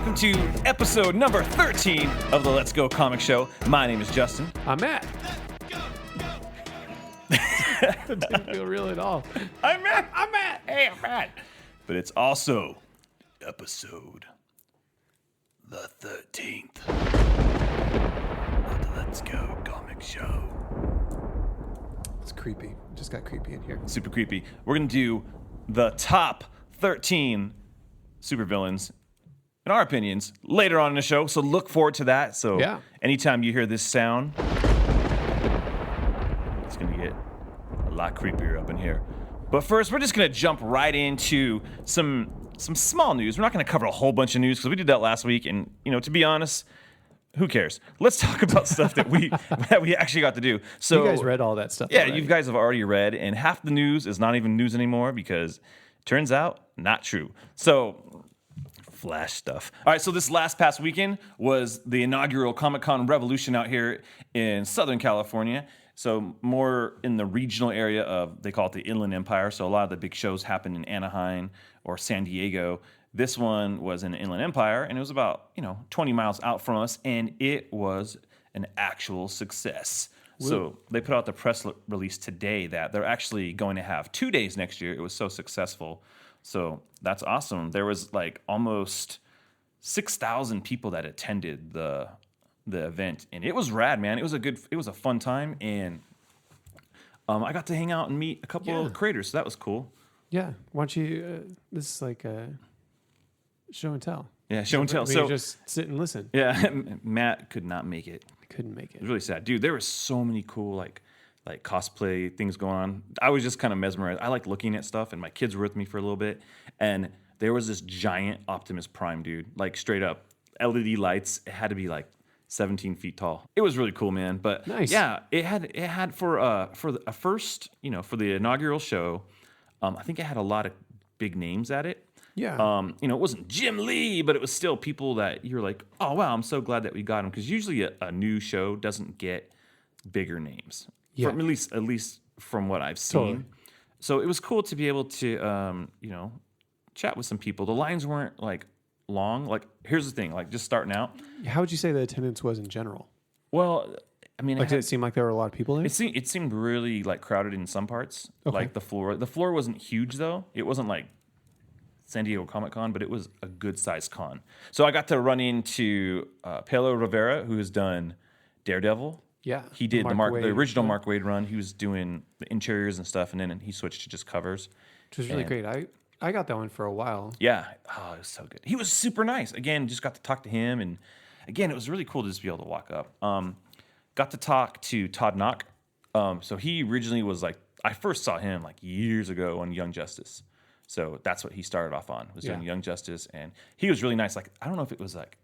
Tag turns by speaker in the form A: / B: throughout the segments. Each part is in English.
A: welcome to episode number 13 of the Let's Go Comic Show. My name is Justin.
B: I'm Matt. That didn't feel real at all.
A: I'm Matt. Hey, I'm Matt. But it's also episode the 13th of the Let's Go Comic Show.
B: It's creepy. It just got creepy in here.
A: Super creepy. We're going to do the top 13 supervillains, in our opinions, later on in the show. So look forward to that. So
B: Yeah.
A: anytime you hear this sound, it's going to get a lot creepier up in here. But first, we're just going to jump right into some small news. We're not going to cover a whole bunch of news because we did that last week. And, to be honest, who cares? Let's talk about stuff that we actually got to do. So
B: You guys read all that stuff
A: Yeah,
B: already.
A: you guys have already read, and half the news is not even news anymore because turns out not true. So Flash stuff. All right, so this past weekend was the inaugural Comic-Con Revolution out here in Southern California. So more in the regional area of, they call it the Inland Empire. So a lot of the big shows happen in Anaheim or San Diego. This one was in Inland Empire, and it was about 20 miles out from us, and it was an actual success. Woo. So they put out the press release today that they're actually going to have 2 days next year. It was so successful. So that's awesome. There was like almost 6,000 people that attended the event, and it was rad, man. It was a fun time, and I got to hang out and meet a couple of creators, so that was cool.
B: Yeah. Why don't you, this is like a show and tell.
A: Yeah, show and tell.
B: So you just sit and listen.
A: Yeah, Matt could not make it.
B: Couldn't make
A: It
B: it.
A: was really sad. Dude, there were so many cool like cosplay things going on. I was just kind of mesmerized. I like looking at stuff, and my kids were with me for a little bit, and there was this giant Optimus Prime, dude, like straight up LED lights. It had to be like 17 feet tall. It was really cool, man. But
B: Nice.
A: Yeah, it had for the first, for the inaugural show, I think it had a lot of big names at it.
B: Yeah.
A: It wasn't Jim Lee, but it was still people that you're like, oh wow, I'm so glad that we got him, because usually a new show doesn't get bigger names.
B: Yeah.
A: From, at least from what I've seen.
B: Totally.
A: So it was cool to be able to chat with some people. The lines weren't like long. Like, here's the thing, like just starting out.
B: How would you say the attendance was in general?
A: Well, I mean,
B: Like, did it seem like there were a lot of people there?
A: it seemed really like crowded in some parts.
B: Okay.
A: Like the floor. The floor wasn't huge though. It wasn't like San Diego Comic-Con, but it was a good-sized con. So I got to run into Pedro Rivera, who has done Daredevil.
B: Yeah.
A: He did the
B: Wade,
A: original
B: yeah.
A: Mark Waid run. He was doing the interiors and stuff, and then he switched to just covers.
B: Which was really
A: And-
B: great. I got that one for a while.
A: Yeah. Oh, it was so good. He was super nice. Again, just got to talk to him, and again, it was really cool to just be able to walk up. Got to talk to Todd Knock. So he originally was like, I first saw him like years ago on Young Justice. So that's what he started off on, was doing
B: Yeah.
A: Young Justice, and he was really nice. Like, I don't know if it was like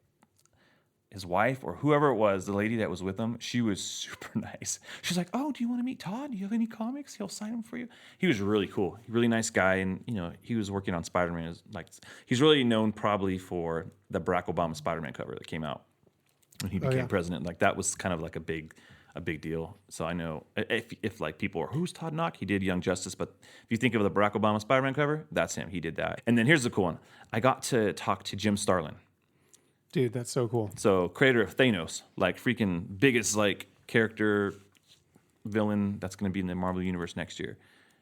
A: his wife or whoever it was, the lady that was with him, she was super nice. She's like, oh, do you want to meet Todd? Do you have any comics? He'll sign them for you. He was really cool. Really nice guy. And, he was working on Spider-Man. Like, he's really known probably for the Barack Obama Spider-Man cover that came out when he became president. Like, that was kind of like a big deal. So I know if like people are, who's Todd Knock? He did Young Justice. But if you think of the Barack Obama Spider-Man cover, that's him. He did that. And then here's the cool one. I got to talk to Jim Starlin.
B: Dude, that's so cool.
A: So, creator of Thanos, like freaking biggest like character villain that's going to be in the Marvel Universe next year.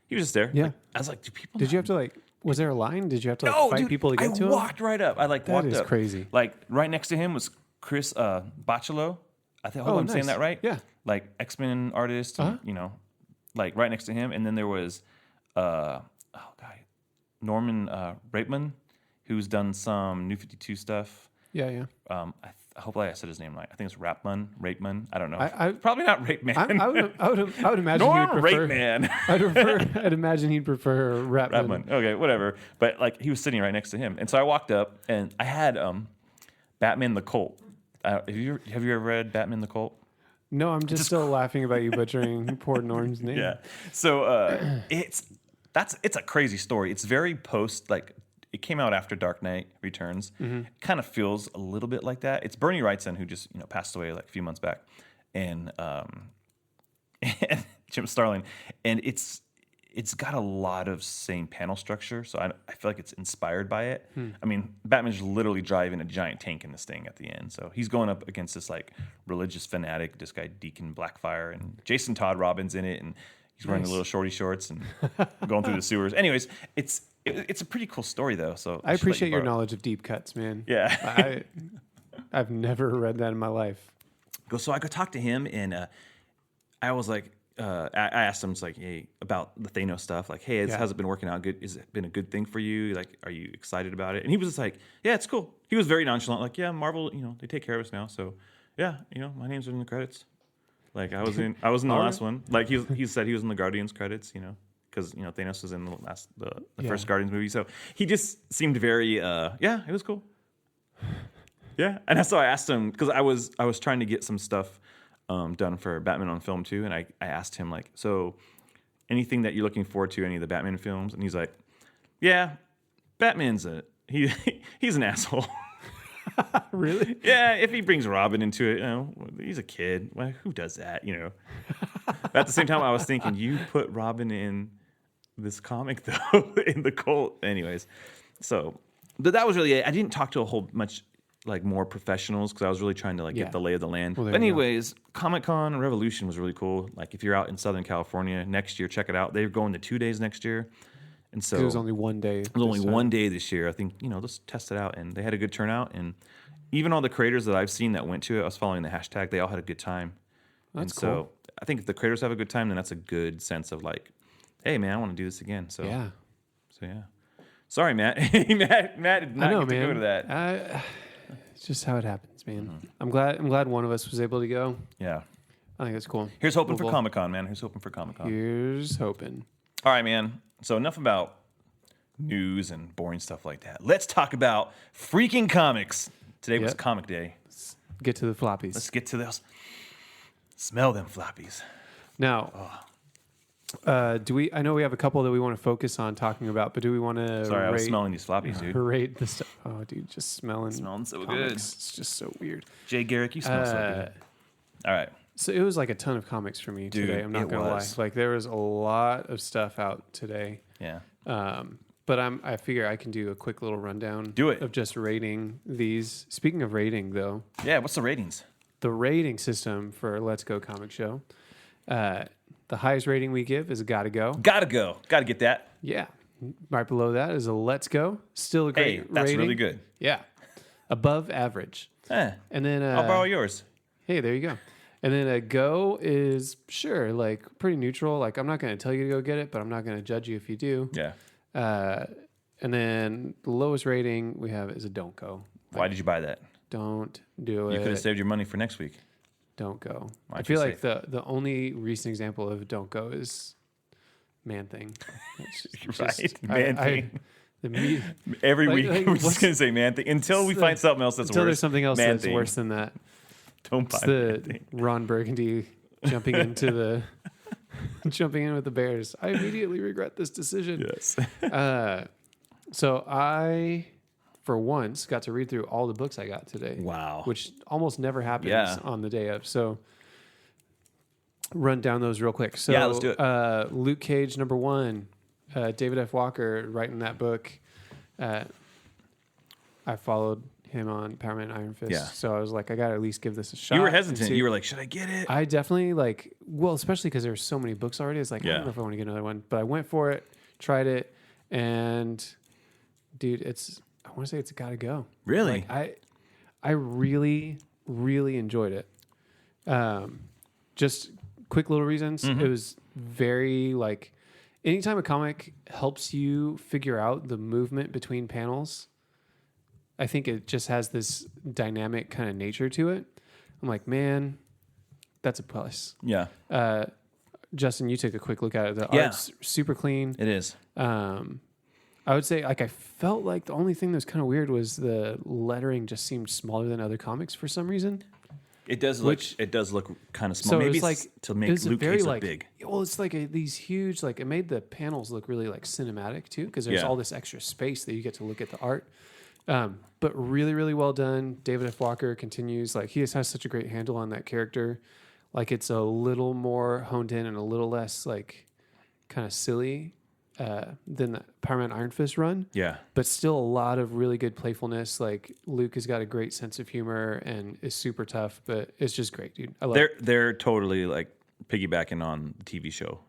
A: He was just there.
B: Yeah.
A: Like, I was like, do people?
B: Did you have to was there a line? Did you have to
A: No,
B: fight
A: dude,
B: people to get to
A: I
B: him?
A: walked right up. I walked
B: is
A: up.
B: crazy.
A: Like right next to him was Chris Bachalo. I think. Hope I'm saying
B: nice.
A: that right.
B: Yeah.
A: Like X-Men artist. And, like right next to him, and then there was Norman Reitman, who's done some New 52 stuff.
B: Yeah.
A: Hopefully I said his name right. I think it's Reitman. I don't know.
B: I-
A: Probably not Reitman.
B: I would imagine
A: Norm
B: he'd prefer.
A: Reitman.
B: I'd imagine he'd prefer Ratman.
A: Ratman. Okay, whatever. But like he was sitting right next to him, and so I walked up, and I had Batman the Colt. Have you ever read Batman the Colt?
B: No, I'm just still laughing about you butchering poor Norm's name.
A: Yeah. So it's a crazy story. It's very it came out after Dark Knight Returns.
B: Mm-hmm.
A: It kind of feels a little bit like that. It's Bernie Wrightson, who just passed away like a few months back, and Jim Starlin, and it's it's got a lot of same panel structure, so I feel like it's inspired by it. I mean, Batman's literally driving a giant tank in this thing at the end, so he's going up against this like religious fanatic, this guy Deacon Blackfire, and Jason Todd Robbins in it, and he's wearing the
B: Nice.
A: little shorty shorts and going through the sewers. Anyways, it's a pretty cool story though. So
B: I
A: should let
B: appreciate
A: you
B: your
A: borrow it.
B: knowledge of deep cuts, man.
A: Yeah.
B: I've never read that in my life.
A: So I could talk to him, and I was like, I asked him, it's like, hey, about the Thanos stuff. Like, hey,
B: Yeah.
A: how's it been working out? Good? Has it been a good thing for you? Like, are you excited about it? And he was just like, yeah, it's cool. He was very nonchalant. Like, yeah, Marvel, they take care of us now. So, yeah, my name's in the credits. Like, I was in the
B: All
A: last
B: right.
A: one. Like, he said he was in the Guardians credits. Because Thanos was in the
B: Yeah.
A: first Guardians movie. So he just seemed very, yeah, it was cool. Yeah, and that's why I asked him, because I was trying to get some stuff done for Batman on film too, and I asked him like, so anything that you're looking forward to any of the Batman films, and he's like, yeah, Batman's he's an asshole.
B: Really?
A: Yeah, if he brings Robin into it, he's a kid. Well, who does that? But at the same time, I was thinking, you put Robin in this comic though, in the cult, anyways. So, but that was really it. I didn't talk to a whole much like more professionals because I was really trying to like
B: Yeah.
A: get the lay of the land.
B: Well, there
A: But
B: you go.
A: anyways, Comic-Con Revolution was really cool. Like if you're out in Southern California next year, check it out. They're going to 2 days next year, and so
B: It was only one day.
A: it was only one day this year. I think, let's test it out. And they had a good turnout. And even all the creators that I've seen that went to it, I was following the hashtag, they all had a good time.
B: That's
A: and so I think if the creators have a good time, then that's a good sense of like, hey, man, I want to do this again. So,
B: Yeah.
A: yeah. Sorry, Matt. Matt did not
B: I know,
A: get to
B: man.
A: go to that.
B: It's just how it happens, man. I'm glad one of us was able to go.
A: Yeah.
B: I think it's cool.
A: Here's hoping for
B: Cool.
A: Comic-Con, man. Here's hoping for Comic-Con.
B: Here's hoping.
A: All right, man. So enough about news and boring stuff like that. Let's talk about freaking comics. Today was
B: Yep.
A: Comic Day.
B: Get to the floppies.
A: Let's get to those. Smell them floppies.
B: Now, do we? I know we have a couple that we want to focus on talking about, but do we want to?
A: Sorry, I was
B: rate,
A: smelling these floppies, dude.
B: Rate the stuff. Oh, dude, just smelling.
A: Smelling so
B: comics. It's just so weird.
A: Jay Garrick, you smell so good. All right.
B: So it was like a ton of comics for me
A: Dude,
B: today. I'm not
A: it
B: gonna
A: was.
B: lie. Like there was a lot of stuff out today.
A: Yeah.
B: But I figure I can do a quick little rundown.
A: Do it.
B: Of just rating these. Speaking of rating, though,
A: Yeah, what's the ratings?
B: the rating system for Let's Go Comic Show. The highest rating we give is a gotta go.
A: Gotta go. Gotta get that.
B: Yeah. Right below that is a let's go. Still a great
A: Hey, that's
B: rating.
A: really good.
B: Yeah. Above average.
A: Eh,
B: And then
A: I'll borrow yours.
B: hey, there you go. And then a go is sure, like pretty neutral. Like I'm not going to tell you to go get it, but I'm not going to judge you if you do.
A: Yeah.
B: And then the lowest rating we have is a don't go.
A: Why did you buy that?
B: Don't do
A: You could have
B: it.
A: saved your money for next week.
B: Don't go. I
A: Why'd
B: feel
A: you
B: like the only recent example of don't go is Man Thing. It's
A: Right, Man Thing.
B: The me,
A: Every
B: Like-
A: week,
B: like,
A: we're just
B: what's-
A: going to say Man Thing until we
B: the-
A: find something else that's
B: until
A: worse.
B: there's something else
A: Man
B: that's
A: Thing.
B: worse than that.
A: Don't
B: It's
A: buy Man
B: the
A: Thing.
B: Ron Burgundy jumping into the jumping in with the Bears. I immediately regret this decision.
A: Yes.
B: So I, for once, got to read through all the books I got today.
A: Wow.
B: Which almost never happens
A: Yeah.
B: on the day of. So run down those real quick. So
A: Yeah, let's do it.
B: Luke Cage #1, David F. Walker writing that book. I followed him on Power Man Iron Fist.
A: Yeah.
B: So I was like, I got to at least give this a shot.
A: You were
B: and
A: hesitant.
B: see-
A: You were like, should I get it?
B: I definitely especially because there's so many books already. It's like, I
A: Yeah.
B: don't know if I want to get another one, but I went for it, tried it, and dude, I want to say it's gotta go.
A: Really?
B: Like, I really, really enjoyed it. Just quick little reasons.
A: Mm-hmm.
B: It was very like, anytime a comic helps you figure out the movement between panels, I think it just has this dynamic kind of nature to it. I'm like, man, that's a plus.
A: Yeah,
B: Justin, you took a quick look at it. The
A: Yeah.
B: art's super clean.
A: it is.
B: I would say, like, I felt like the only thing that was kind of weird was the lettering just seemed smaller than other comics for some reason.
A: It does look. It does look kind of small.
B: So
A: Maybe
B: it was
A: it's
B: like
A: to
B: it
A: make
B: was a
A: Luke
B: very
A: Cage look
B: like
A: big.
B: well, it's like these huge like it made the panels look really like cinematic too because there's
A: Yeah.
B: all this extra space that you get to look at the art. But really, really well done. David F. Walker continues like he just has such a great handle on that character. Like it's a little more honed in and a little less like kind of silly than the Power Man Iron Fist run,
A: Yeah.
B: but still a lot of really good playfulness. Like Luke has got a great sense of humor and is super tough, but it's just great, dude. I love it.
A: They're totally like piggybacking on the TV show.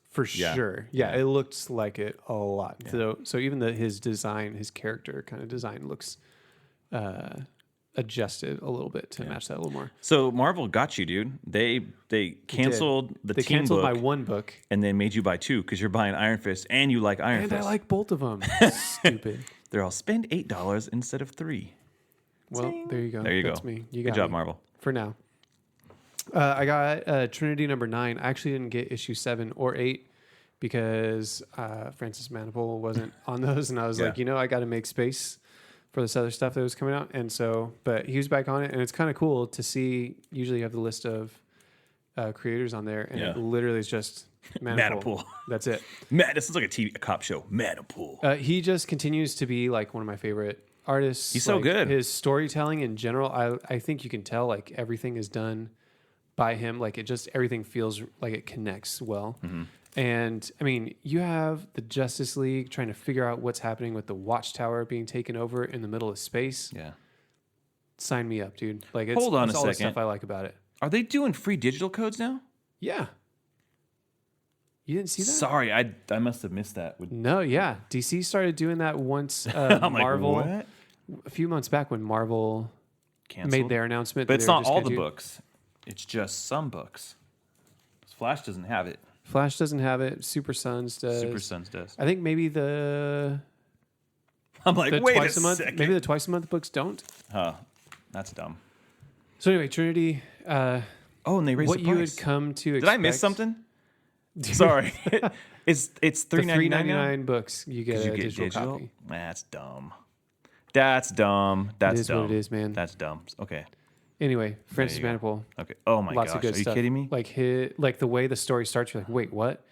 B: For
A: Yeah.
B: sure. Yeah, it looks like it a lot. So even his design, his character kind of design looks adjusted a little bit to match that a little more.
A: So Marvel got you, dude. They canceled the
B: They
A: team
B: canceled
A: book
B: my one book,
A: and then made you buy 2 because you're buying Iron Fist and you like Iron
B: and
A: Fist.
B: I like both of them. Stupid.
A: They're all spend $8 instead of $3.
B: Well, there you go.
A: There you
B: That's
A: go.
B: me. You
A: Good
B: got
A: job,
B: me.
A: Marvel.
B: For now. I got Trinity number 9. I actually didn't get issue 7 or 8 because Francis Manapul wasn't on those, and I was
A: Yeah.
B: like, I got to make space for this other stuff that was coming out, and so, but he was back on it, and it's kind of cool to see. Usually, you have the list of creators on there, and
A: Yeah.
B: it literally is just Manapul.
A: Manapul.
B: That's it.
A: Man, this is like a cop show. Manapul.
B: He just continues to be like one of my favorite artists.
A: He's so
B: Like,
A: good.
B: His storytelling in general, I think you can tell like everything is done by him. Like everything feels like it connects well.
A: Mm-hmm.
B: And I mean, you have the Justice League trying to figure out what's happening with the Watchtower being taken over in the middle of space.
A: Yeah.
B: Sign me up, dude. Like it's,
A: Hold on
B: it's
A: a
B: all the
A: second.
B: stuff I like about it.
A: Are they doing free digital codes now?
B: Yeah. You didn't see that?
A: Sorry, I must have missed that.
B: No, yeah. DC started doing that once
A: I'm
B: Marvel
A: like, what?
B: a few months back when Marvel
A: Canceled?
B: made their announcement.
A: But
B: that
A: it's
B: they were
A: not all the
B: discontinued.
A: books. It's just some books. Flash doesn't have it.
B: Flash doesn't have it. Super Sons does.
A: Super Sons does.
B: I think maybe the
A: I'm like, wait
B: twice
A: a
B: a month.
A: second.
B: Maybe the twice a month books don't.
A: Huh. That's dumb.
B: So anyway, Trinity.
A: Oh, and they raised
B: What
A: the
B: you
A: price.
B: would come to expect.
A: Did I miss something? Sorry. it's
B: The
A: $3.99 now?
B: $3.99 books you get
A: You
B: a
A: get
B: digital,
A: digital?
B: copy.
A: That's dumb. That's dumb. That's
B: is
A: dumb.
B: what it is, man.
A: That's dumb. Okay.
B: Anyway, Francis
A: you go.
B: Manapul.
A: Okay. Oh my
B: Lots
A: gosh.
B: of good
A: Are you
B: stuff.
A: kidding me?
B: Like the way the story starts, you're like, wait, what?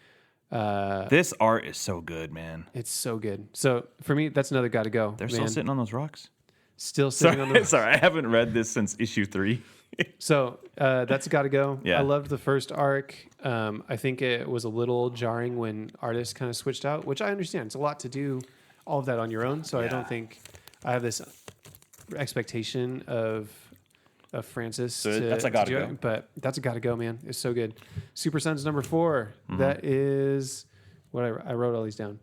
A: This art is so good, man.
B: It's so good. So for me, that's another got to go.
A: They're
B: man.
A: still sitting on those rocks.
B: Still sitting on
A: Sorry,
B: the.
A: sorry, I haven't read this since issue 3.
B: So that's got to go.
A: Yeah.
B: I loved the first arc. I think it was a little jarring when artists kind of switched out, which I understand. It's a lot to do all of that on your own. So I
A: Yeah.
B: don't think I have this expectation of Francis.
A: So that's a gotta
B: do
A: go.
B: it, but that's a got to go, man. It's so good. Super Sons number 4.
A: Mm-hmm.
B: That is what I wrote all these down.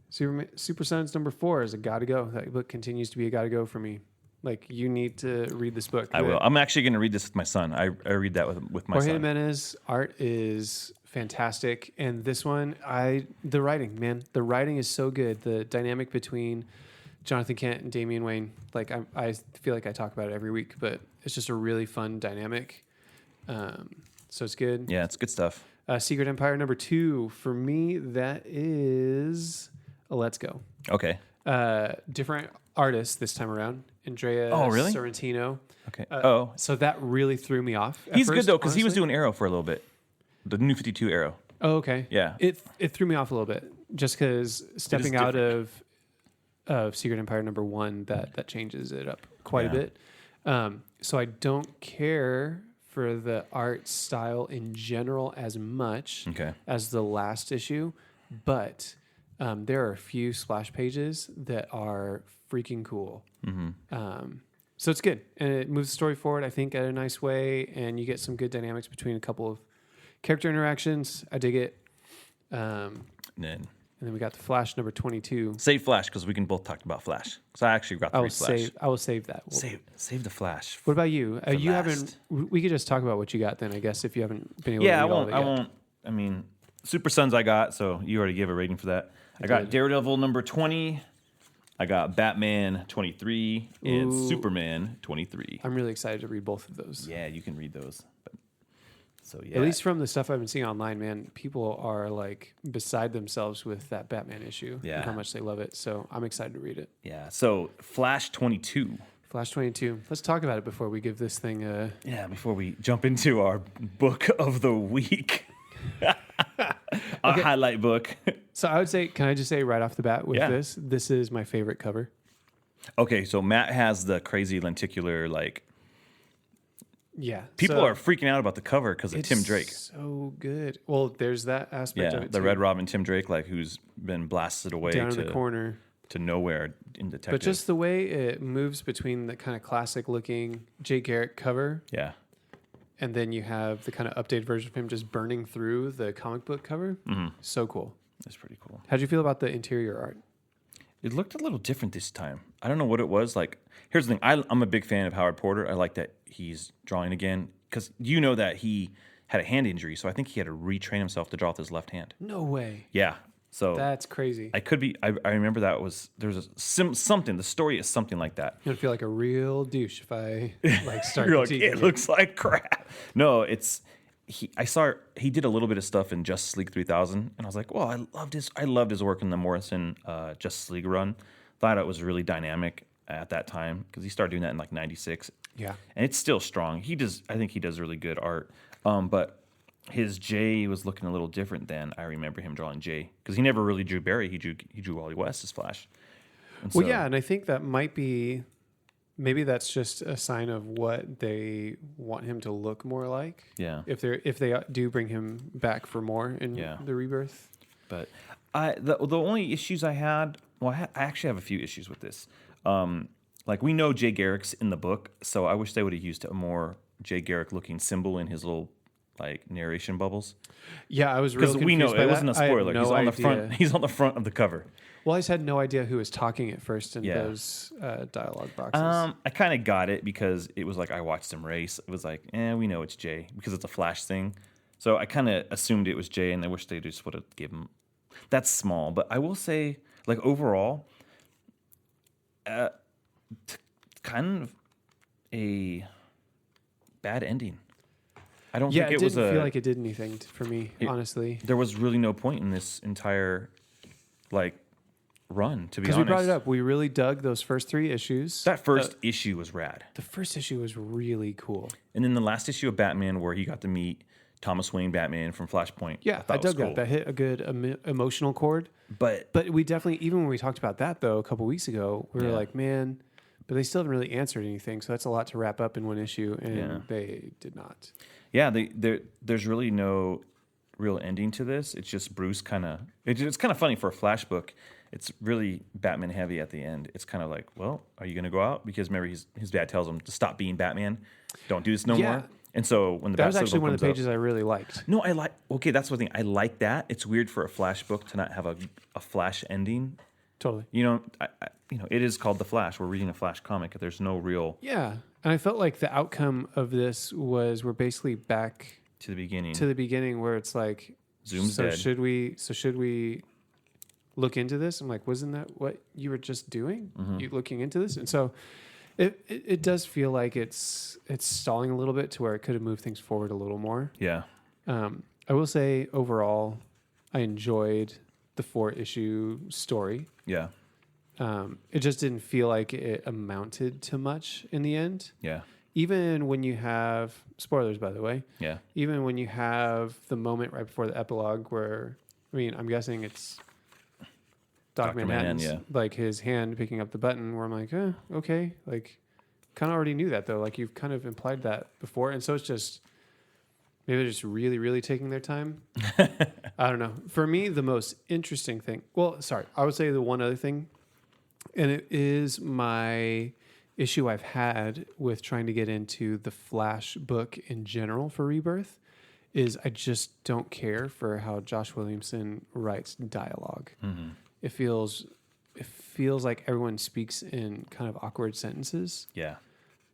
B: Super Sons number 4 is a got to go. That book continues to be a got to go for me. Like you need to read this book.
A: I will. I'm actually going to read this with my son. I read that with my
B: Jorge
A: son.
B: Jimenez art is fantastic, and this one, the writing, man, the writing is so good. The dynamic between Jonathan Kent and Damian Wayne, like I feel like I talk about it every week, but it's just a really fun dynamic. So it's good.
A: Yeah, it's good stuff.
B: Secret Empire number 2 for me. That is a Let's Go.
A: Okay.
B: Different artist this time around. Andrea
A: Oh, really?
B: Sorrentino.
A: Okay.
B: So that really threw me off. at
A: He's good
B: first,
A: though because he was
B: honestly.
A: doing Arrow for a little bit. The New 52 Arrow.
B: Oh, okay.
A: Yeah.
B: It threw me off a little bit just because stepping out of Secret Empire number 1 that changes it up quite a
A: Yeah.
B: bit. So I don't care for the art style in general as much
A: Okay.
B: as the last issue, but there are a few splash pages that are freaking cool. So it's good, and it moves the story forward, I think, at a nice way, and you get some good dynamics between a couple of character interactions. I dig it.
A: And then
B: And then we got the Flash number 22.
A: save Flash because we can both talk about Flash. Because I actually got
B: I
A: 3
B: will
A: Flash.
B: save that.
A: Save the Flash.
B: What about you? You
A: last.
B: haven't. We could just talk about what you got then, I guess, if you haven't been able
A: Yeah,
B: to
A: I
B: read all
A: won't.
B: of it
A: I
B: yet.
A: won't. I mean, Super Sons I got, so you already gave a rating for that. I got
B: did.
A: Daredevil number 20. I got Batman 23 and
B: Ooh.
A: Superman 23.
B: I'm really excited to read both of those.
A: Yeah, you can read those. But, so yeah,
B: At least from the stuff I've been seeing online, man, people are like beside themselves with that Batman issue
A: Yeah.
B: and how much they love it. So I'm excited to read it.
A: yeah. So Flash 22.
B: Flash 22. Let's talk about it before we give this thing a.
A: Yeah, before we jump into our book of the week, our highlight book.
B: So I would say, can I just say right off the bat with
A: Yeah.
B: this is my favorite cover.
A: Okay, so Matt has the crazy lenticular like
B: Yeah.
A: People
B: so
A: are freaking out about the cover because of
B: it's
A: Tim Drake.
B: so good. Well, there's that aspect of
A: Yeah,
B: it
A: the
B: too.
A: Red Robin Tim Drake, like who's been blasted away
B: Down in the corner.
A: to nowhere in Detective.
B: But just the way it moves between the kind of classic looking Jay Garrick cover,
A: yeah,
B: and then you have the kind of updated version of him just burning through the comic book cover. So cool.
A: it's pretty cool.
B: How'd you feel about the interior art?
A: It looked a little different this time. I don't know what it was. Like, here's the thing. I'm a big fan of Howard Porter. I like that he's drawing again because you know that he had a hand injury, so I think he had to retrain himself to draw with his left hand.
B: No way.
A: Yeah. So
B: That's crazy.
A: I could be. I remember that was there's a something. The story is something like that.
B: I'd feel like a real douche if I like start
A: You're like,
B: critiquing
A: it looks like crap. No, it's I saw he did a little bit of stuff in Justice League 3000, and I was like, well, I loved his work in the Morrison Justice League run. Thought it was really dynamic at that time because he started doing that in like '96.
B: Yeah.
A: And it's still strong. I think he does really good art. But his Jay was looking a little different than I remember him drawing Jay because he never really drew Barry. He drew Wally West as Flash. And
B: Well,
A: so-
B: yeah, and I think that might be, maybe that's just a sign of what they want him to look more like.
A: yeah.
B: If they do bring him back for more in
A: Yeah.
B: the Rebirth.
A: But the only issues I had, well, I actually have a few issues with this. Like we know Jay Garrick's in the book, so I wish they would have used a more Jay Garrick looking symbol in his little like narration bubbles
B: Yeah, I was really
A: because
B: confused
A: we know
B: by
A: it
B: that.
A: wasn't a
B: I had
A: spoiler.
B: no
A: He's on the
B: idea.
A: front. He's on the front of the cover.
B: Well, I just had no idea who was talking at first in
A: Yeah.
B: those dialogue boxes.
A: I kind of got it because it was like I watched him race. It was like, we know it's Jay because it's a Flash thing. So I kind of assumed it was Jay, and I wish they just would have given him. That's small, but I will say, like overall, kind of a bad ending. I don't
B: Yeah,
A: think
B: it
A: it was
B: didn't
A: a.
B: feel like it did anything for me, honestly.
A: There was really no point in this entire, like, run. To be
B: Because
A: honest,
B: we brought it up, we really dug those first 3 issues.
A: that first issue was rad.
B: The first issue was really cool.
A: And then the last issue of Batman, where he got to meet Thomas Wayne Batman from Flashpoint.
B: Yeah,
A: thought
B: I
A: was
B: dug
A: cool.
B: that. That hit a good emotional chord.
A: But
B: But we definitely, even when we talked about that though a couple weeks ago, we were
A: Yeah.
B: like, man, but they still haven't really answered anything. So that's a lot to wrap up in one issue, and
A: Yeah.
B: they did not.
A: yeah, there's really no real ending to this. It's just Bruce kind of. It's kind of funny for a Flash book. It's really Batman heavy at the end. It's kind of like, well, are you going to go out? Because remember, his dad tells him to stop being Batman. Don't do this no
B: Yeah.
A: more. And so when the
B: That was
A: Bat
B: actually
A: Signal
B: one of the
A: comes up-
B: pages I really liked.
A: No, I like. Okay, that's one thing. I like that. It's weird for a Flash book to not have a Flash ending.
B: Totally.
A: You know, it is called the Flash. We're reading a Flash comic. There's no real
B: Yeah. And I felt like the outcome of this was we're basically back
A: to the beginning.
B: to the beginning where it's like,
A: Zoom's
B: so
A: dead.
B: should we look into this? I'm like, wasn't that what you were just doing?
A: Mm-hmm.
B: You looking into this? And so it does feel like it's stalling a little bit to where it could have moved things forward a little more.
A: Yeah,
B: I will say overall, I enjoyed the 4-issue story.
A: yeah,
B: It just didn't feel like it amounted to much in the end.
A: yeah,
B: Even when you have spoilers, by the way,
A: yeah.
B: even when you have the moment right before the epilogue where, I mean, I'm guessing it's Doc
A: Dr.
B: Manhattan's,
A: Manhattan,
B: like his hand picking up the button where I'm like, okay. Like, kind of already knew that though. Like, you've kind of implied that before. And so it's just, maybe they're just really, really taking their time. I don't know. For me, the most interesting thing, I would say the one other thing, and it is my issue I've had with trying to get into the Flash book in general for Rebirth, is I just don't care for how Josh Williamson writes dialogue.
A: Mm-hmm.
B: It feels like everyone speaks in kind of awkward sentences.
A: Yeah,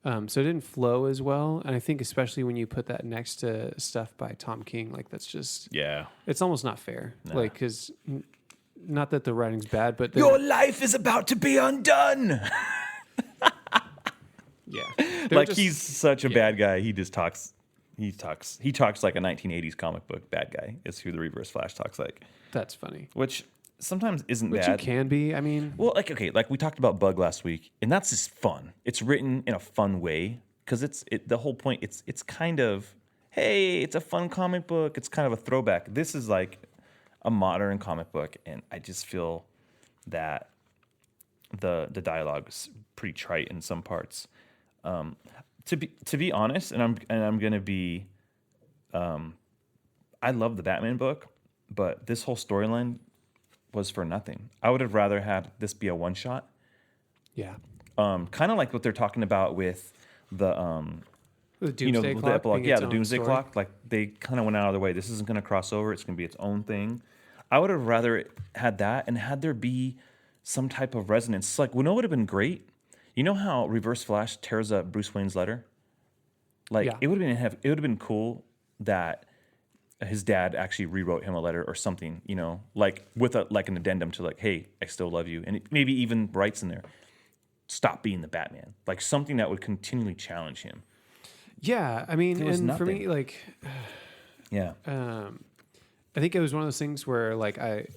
B: So it didn't flow as well. And I think especially when you put that next to stuff by Tom King, like that's just,
A: yeah.
B: it's almost not fair.
A: Nah.
B: Like, because not that the writing's bad, but
A: Your life is about to be undone.
B: yeah,
A: Like he's such a bad guy. He just talks. He talks like a 1980s comic book bad guy. Is who the Reverse Flash talks like,
B: that's funny.
A: which sometimes isn't
B: Which
A: bad.
B: you can be. I mean,
A: Well, like like we talked about Bug last week, and that's just fun. It's written in a fun way because the whole point. It's kind of, hey, it's a fun comic book. It's kind of a throwback. This is like a modern comic book, and I just feel that the dialogue is pretty trite in some parts. To be honest, and I'm gonna be, I love the Batman book, but this whole storyline was for nothing. I would have rather had this be a one shot.
B: Yeah.
A: Kind of like what they're talking about with the
B: The Doomsday
A: the
B: Clock.
A: epilogue.
B: being
A: Yeah,
B: its
A: the
B: own
A: Doomsday
B: story.
A: Clock. Like they kind of went out of the way. This isn't going to cross over. It's going to be its own thing. I would have rather had that and had there be some type of resonance. Like, would have been great. You know how Reverse Flash tears up Bruce Wayne's letter? Like
B: Yeah.
A: it would have been cool that his dad actually rewrote him a letter or something. Like with an addendum to like, hey, I still love you, and maybe even writes in there, stop being the Batman. Like something that would continually challenge him.
B: Yeah. I mean,
A: There was
B: and for
A: nothing.
B: me, like,
A: Yeah.
B: I think it was one of those things where like I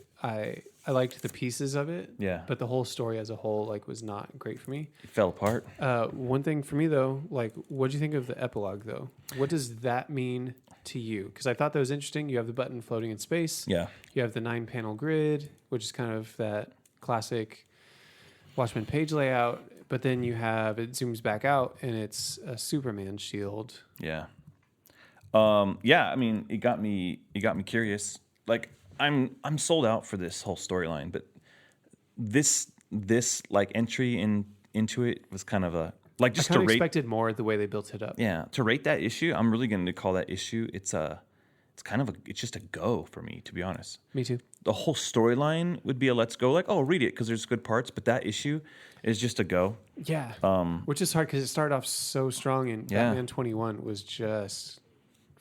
B: liked the pieces of it.
A: Yeah.
B: But the whole story as a whole like was not great for me.
A: It fell apart.
B: One thing for me though, like, what do you think of the epilogue though? What does that mean to you? Because I thought that was interesting. You have the button floating in space.
A: Yeah.
B: You have the 9-panel grid, which is kind of that classic Watchmen page layout. But then you have it zooms back out and it's a Superman shield.
A: Yeah. Yeah, I mean, it got me curious. Like I'm sold out for this whole storyline, but this like entry into it was kind of a like
B: I
A: just
B: kind
A: to
B: of
A: rate
B: expected more the way they built it up.
A: yeah, to rate that issue, I'm really going to call that issue it's just a go for me, to be honest.
B: Me too.
A: The whole storyline would be a let's go, like, oh, read it because there's good parts, but that issue is just a go.
B: Yeah. Which is hard because it started off so strong and
A: Yeah.
B: Batman 21 was just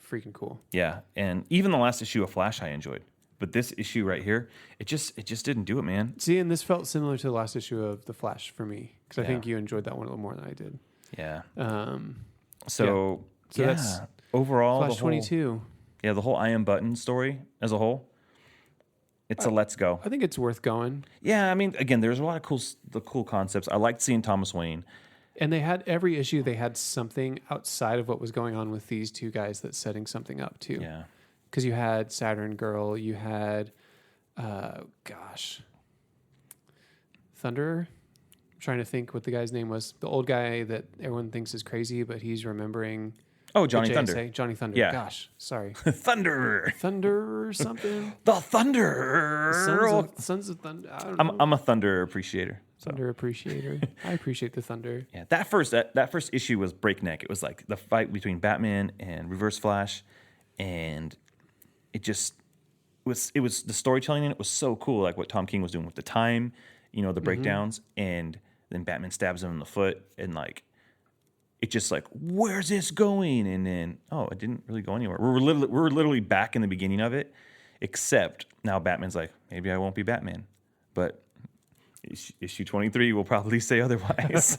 B: freaking cool.
A: Yeah, and even the last issue of Flash I enjoyed, but this issue right here, it just didn't do it, man.
B: See, and this felt similar to the last issue of The Flash for me because I
A: Yeah.
B: think you enjoyed that one a little more than I did.
A: Yeah.
B: Um,
A: So
B: So
A: yeah,
B: that's
A: overall,
B: Flash
A: the whole
B: 22.
A: the whole I Am Button story as a whole, it's a let's go.
B: I think it's worth going.
A: Yeah, I mean, again, there's a lot of cool concepts. I liked seeing Thomas Wayne.
B: And they had every issue, they had something outside of what was going on with these two guys that's setting something up too.
A: Yeah.
B: Because you had Saturn Girl, you had, Thunderer. I'm trying to think what the guy's name was. The old guy that everyone thinks is crazy, but he's remembering.
A: Oh,
B: the
A: Johnny
B: JSA.
A: Thunder.
B: Johnny Thunder.
A: Yeah.
B: Gosh, sorry.
A: Thunder.
B: Thunder or something.
A: The Thunder.
B: Sons of Thunder. I don't know.
A: I'm a Thunder appreciator. So.
B: Thunder appreciator. I appreciate the thunder.
A: Yeah, that first issue was breakneck. It was like the fight between Batman and Reverse Flash, and it was the storytelling in it was so cool, like what Tom King was doing with the time, the breakdowns, and then Batman stabs him in the foot, and like it just like, where's this going? And then it didn't really go anywhere. We're literally back in the beginning of it, except now Batman's like, maybe I won't be Batman, but issue 23 will probably say otherwise.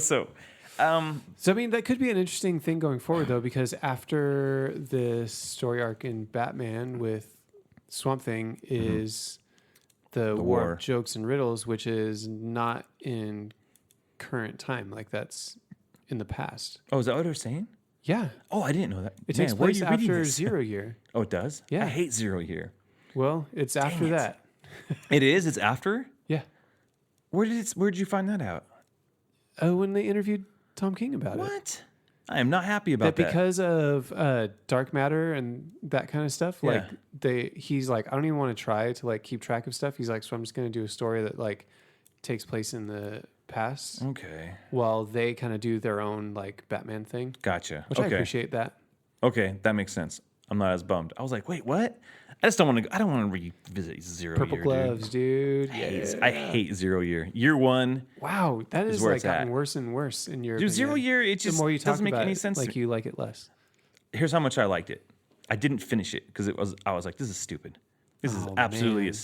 A: So
B: So I mean, that could be an interesting thing going forward, though, because after this story arc in Batman with Swamp Thing is the War
A: war.
B: of Jokes and Riddles, which is not in current time, like that's in the past.
A: Oh, is that what they're saying?
B: Yeah,
A: Oh, I didn't know that.
B: it
A: Man,
B: takes
A: where are
B: place
A: you reading
B: after
A: this?
B: Zero Year.
A: Oh, it does?
B: Yeah.
A: I hate Zero Year.
B: Well, it's after
A: it.
B: that.
A: It is? It's after?
B: Yeah.
A: Where'd you find that out?
B: Oh, when they interviewed Tom King about it.
A: What? I am not happy about that.
B: Because of dark matter and that kind of stuff, like
A: Yeah.
B: he's like, I don't even want to try to like keep track of stuff. He's like, so I'm just gonna do a story that like takes place in the past
A: Okay.
B: while they kind of do their own like Batman thing,
A: Gotcha.
B: which I
A: Okay.
B: appreciate that.
A: Okay, that makes sense. I'm not as bummed. I was like, wait, what? I don't want to revisit Zero
B: Purple
A: Year,
B: gloves, dude.
A: dude. I hate Zero Year. Year one.
B: Wow, that is
A: where
B: like
A: it's
B: gotten
A: at.
B: worse and worse in your
A: Dude,
B: opinion.
A: Zero Year, it
B: The
A: just
B: more you talk
A: doesn't make
B: about
A: any
B: it,
A: sense.
B: like you like it less.
A: Here's how much I liked it. I didn't finish it because I was like, this is stupid. This is
B: Oh,
A: absolutely
B: man.
A: a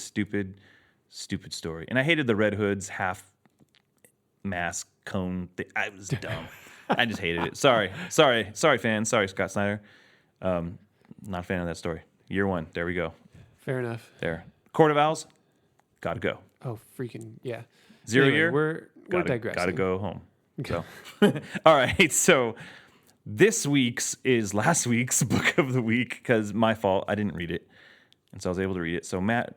A: stupid story. And I hated the Red Hood's half mask cone thing. I was dumb. I just hated it. Sorry, fans. Sorry, Scott Snyder. Not a fan of that story. Year one. There we go.
B: Fair enough.
A: There. Court of Owls. Gotta go.
B: Oh, freaking yeah.
A: Zero
B: Anyway,
A: Year.
B: We're digressing.
A: Gotta go home. So, all right. So this week's is last week's book of the week because my fault. I didn't read it, and so I was able to read it. So Matt,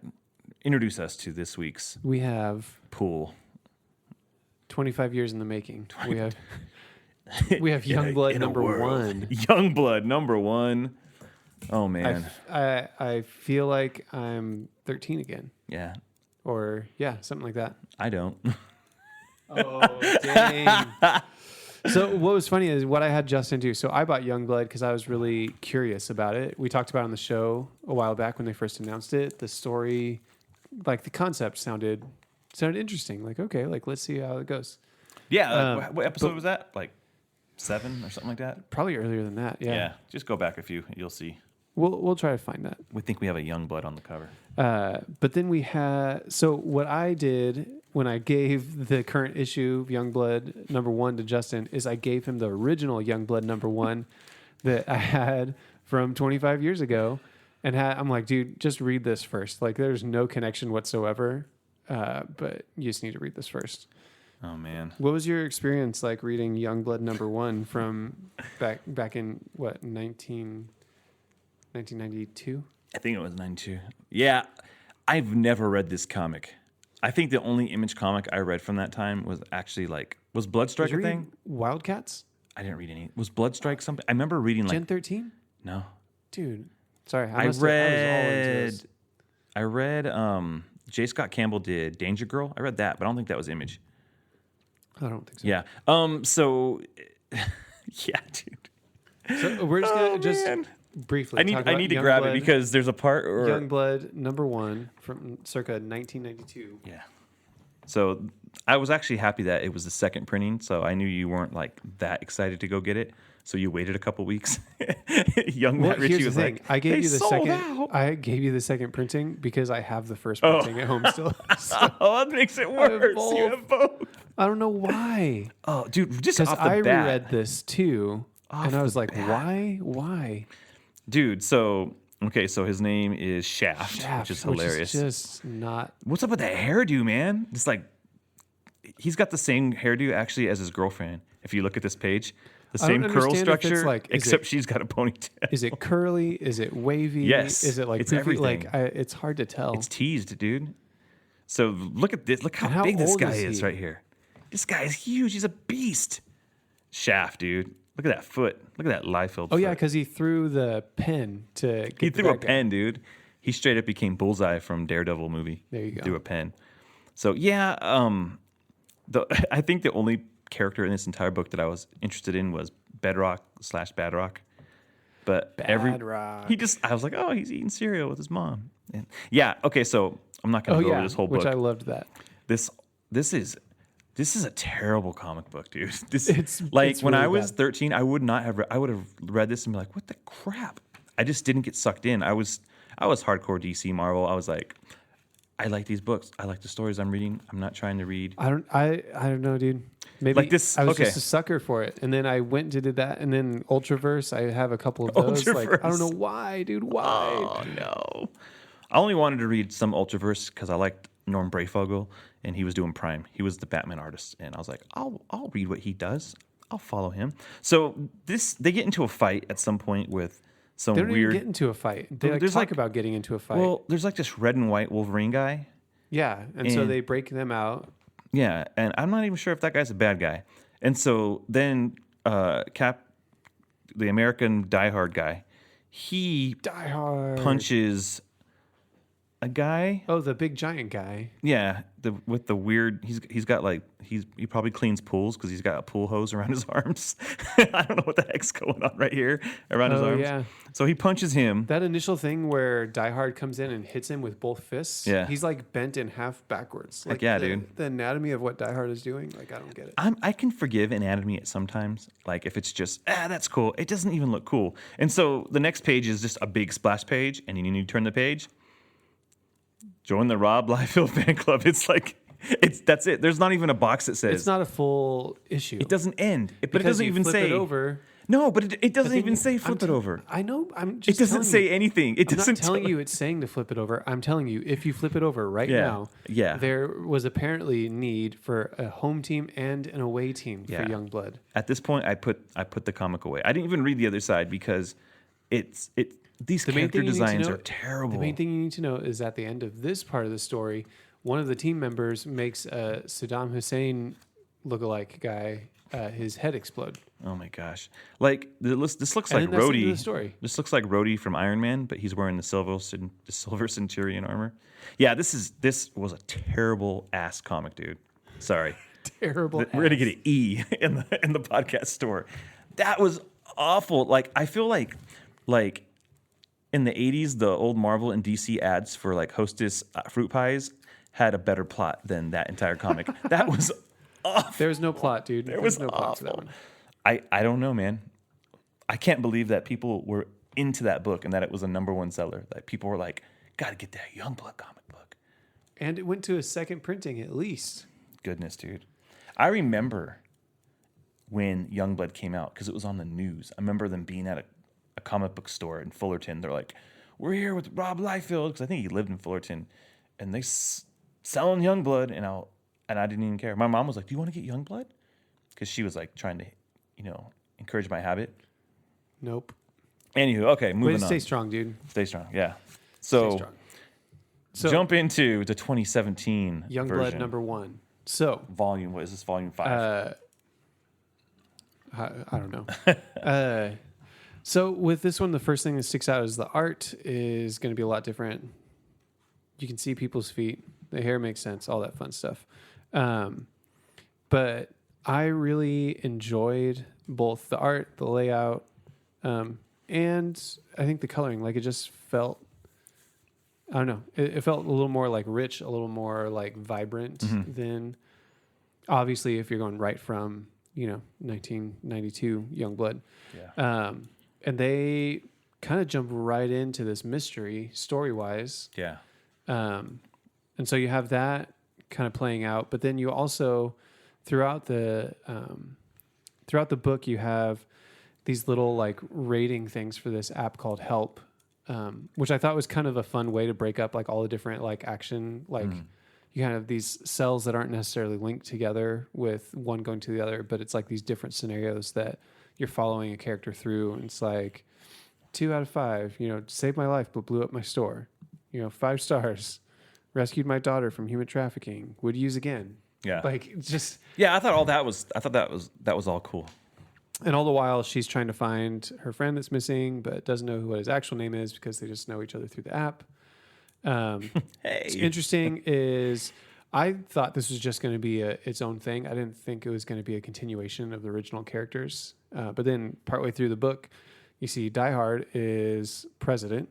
A: introduce us to this week's
B: We have
A: pool.
B: 25 years in the making. We have We have Youngblood
A: In a
B: number
A: world.
B: 1.
A: Youngblood number 1. Oh man.
B: I feel like I'm 13 again,
A: Yeah.
B: or yeah, something like that.
A: I don't.
B: Oh dang! So what was funny is what I had Justin do. So I bought Youngblood because I was really curious about it. We talked about it on the show a while back when they first announced it. The story, like the concept, sounded interesting. Like okay, like let's see how it goes.
A: Yeah. What episode was that? Like 7 or something like that?
B: Probably earlier than that. Yeah.
A: Just go back a few. You'll see.
B: We'll try to find that.
A: We think we have a Youngblood on the cover.
B: But then we had, so what I did when I gave the current issue of Youngblood number 1 to Justin is I gave him the original Youngblood number 1 that I had from 25 years ago. And I'm like, dude, just read this first. Like there's no connection whatsoever. But you just need to read this first.
A: Oh man.
B: What was your experience like reading Youngblood number 1 from back in what, 1992?
A: I think it was 92. Yeah. I've never read this comic. I think the only Image comic I read from that time was actually was Bloodstrike
B: Did you
A: a
B: read
A: thing?
B: Wildcats?
A: I didn't read any. Was Bloodstrike something? I remember reading
B: Gen 13?
A: no.
B: Dude, sorry.
A: I
B: I was all into
A: read
B: this.
A: J. Scott Campbell did Danger Girl. I read that, but I don't think that was Image.
B: I don't think so.
A: Yeah. So yeah, dude.
B: So we're just gonna
A: man.
B: briefly.
A: I need to grab it because there's a part where
B: Youngblood number 1 from circa 1992.
A: yeah. So I was actually happy that it was the second printing, so I knew you weren't like that excited to go get it. So you waited a couple weeks. Young
B: Well,
A: Matt Ritchie
B: here's the
A: was
B: thing.
A: like,
B: I gave
A: "They
B: you the
A: sold
B: second.
A: out."
B: I gave you the second printing because I have the first printing at home still. So,
A: Oh, that makes it worse. You
B: both.
A: have both.
B: I don't know why.
A: Oh, dude, just
B: Because
A: off the
B: I
A: bat,
B: reread this too, and I
A: the
B: was like,
A: bat.
B: why? Why?
A: dude. So okay, so his name is Shaft, which is hilarious.
B: just not.
A: What's up with that hairdo, man? It's like he's got the same hairdo actually as his girlfriend. If you look at this page, the
B: I don't
A: same curl
B: understand if it's
A: structure,
B: like- is
A: except
B: it-
A: she's got a ponytail.
B: Is it curly? Is it wavy?
A: Yes,
B: Is it like
A: it's
B: poofy?
A: everything.
B: Like it's hard to tell.
A: It's teased, dude. So look at this. Look
B: And
A: how
B: how
A: big this
B: old
A: guy
B: is
A: is
B: he?
A: right here. This guy is huge. He's a beast. Shaft, dude. Look at that foot. Look at that Liefeld.
B: Oh yeah,
A: foot.
B: because he threw the pen to. Get
A: He
B: the
A: threw a
B: bad guy.
A: pen, dude. He straight up became Bullseye from Daredevil movie.
B: There you go.
A: Threw a pen. So yeah, I think the only character in this entire book that I was interested in was Bedrock/Badrock. But
B: Badrock.
A: I was like, oh, he's eating cereal with his mom. And yeah, okay, so I'm not gonna
B: Oh
A: go over
B: yeah,
A: this whole
B: which
A: book.
B: I loved that.
A: This is a terrible comic book, dude.
B: It's
A: when I
B: really
A: was
B: bad.
A: 13, I would not have. I would have read this and be like, "What the crap?" I just didn't get sucked in. I was hardcore DC Marvel. I was like, I like these books. I like the stories I'm reading. I'm not trying to read.
B: I don't know, dude. Maybe
A: Like this-
B: I was
A: okay.
B: just a sucker for it, and then I went and did that, and then Ultraverse. I have a couple of those. Like I don't know
A: Ultraverse.
B: why, dude. Why?
A: Oh no! I only wanted to read some Ultraverse because I liked Norm Brayfogle and he was doing Prime. He was the Batman artist, and I was like, I'll read what he does. I'll follow him. So they get into a fight at some point with some
B: They don't
A: weird.
B: even get into a fight. They like
A: There's
B: talk
A: like-
B: about getting into a fight.
A: Well, there's like this red and white Wolverine guy.
B: yeah, and so
A: and-
B: they break them out.
A: Yeah, and I'm not even sure if that guy's a bad guy. And so then Cap, the American Die Hard guy, he
B: Die Hard.
A: punches a guy.
B: Oh, the big giant guy.
A: Yeah, with the weird. He's got like he probably cleans pools because he's got a pool hose around his arms. I don't know what the heck's going on right here around his
B: Oh,
A: arms.
B: yeah.
A: So he punches him.
B: That initial thing where Die Hard comes in and hits him with both fists.
A: Yeah.
B: He's like bent in half backwards. Like
A: yeah,
B: the,
A: dude.
B: The anatomy of what Die Hard is doing, like I don't get it.
A: I can forgive anatomy at sometimes, like if it's just that's cool. It doesn't even look cool. And so the next page is just a big splash page, and you need to turn the page. Join the Rob Liefeld fan club. It's like that's it. There's not even a box that says
B: It's not a full issue.
A: it doesn't end. But it
B: Because
A: doesn't
B: you
A: even
B: flip
A: say
B: it over.
A: No, but it doesn't
B: Then
A: even
B: you-
A: say
B: I'm
A: flip it
B: t-
A: over.
B: I know. I'm
A: It
B: just.
A: doesn't
B: telling
A: say
B: you.
A: anything. It
B: I'm
A: doesn't
B: not telling
A: tell
B: you it's saying to flip it over. I'm telling you if you flip it over right
A: Yeah.
B: now,
A: Yeah.
B: there was apparently need for a home team and an away team
A: Yeah.
B: for Youngblood.
A: At this point, I put the comic away. I didn't even read the other side because these
B: The main
A: character
B: thing you need to
A: designs
B: know-
A: are terrible.
B: The main thing you need to know is at the end of this part of the story, one of the team members makes a Saddam Hussein lookalike guy his head explode.
A: Oh my gosh! Like this looks
B: And
A: like
B: then that's the end of
A: Rhodey.
B: the story.
A: This looks like Rhodey from Iron Man, but he's wearing the Silver Centurion armor. Yeah, this was a terrible ass comic, dude. Sorry,
B: Terrible.
A: we're gonna
B: ass.
A: get an E in the podcast store. That was awful. Like I feel like in the 80s, the old Marvel and DC ads for like Hostess fruit pies had a better plot than that entire comic. That was awful.
B: There was no plot, dude. There
A: was
B: no plot to that
A: awful.
B: one.
A: I don't know, man. I can't believe that people were into that book and that it was a #1 seller. That people were like, "Got to get that Youngblood comic book."
B: And it went to a second printing at least.
A: Goodness, dude. I remember when Youngblood came out because it was on the news. I remember them being at a comic book store in Fullerton. They're like, "We're here with Rob Liefeld," because I think he lived in Fullerton, and they selling Youngblood, and I didn't even care. My mom was like, "Do you want to get Youngblood?" Because she was like trying to, encourage my habit.
B: Nope.
A: Anywho, okay,
B: Way
A: moving
B: to
A: on.
B: stay strong, dude.
A: Stay strong, yeah.
B: Stay
A: So
B: strong. So
A: jump into the 2017
B: Youngblood
A: version.
B: #1. So
A: Volume. What is this? Volume 5.
B: I don't know. So with this one, the first thing that sticks out is the art is going to be a lot different. You can see people's feet. The hair makes sense. All that fun stuff. But I really enjoyed both the art, the layout, and I think the coloring. Like it just felt, I don't know. It felt a little more like rich, a little more like vibrant than obviously if you're going right from 1992 Youngblood.
A: Yeah.
B: And they kind of jump right into this mystery story wise.
A: Yeah.
B: And so you have that kind of playing out, but then you also throughout the book you have these little like rating things for this app called Help, which I thought was kind of a fun way to break up like all the different like action, like you kind of have these cells that aren't necessarily linked together with one going to the other, but it's like these different scenarios that you're following a character through. And it's like 2 out of 5, saved my life, but blew up my store, 5 stars, rescued my daughter from human trafficking, would use again.
A: Yeah.
B: Like just,
A: Yeah, I thought that was all cool.
B: and all the while she's trying to find her friend that's missing, but doesn't know what his actual name is because they just know each other through the app. What's
A: Hey.
B: interesting is I thought this was just going to be its own thing. I didn't think it was going to be a continuation of the original characters. But then partway through the book, you see Die Hard is president,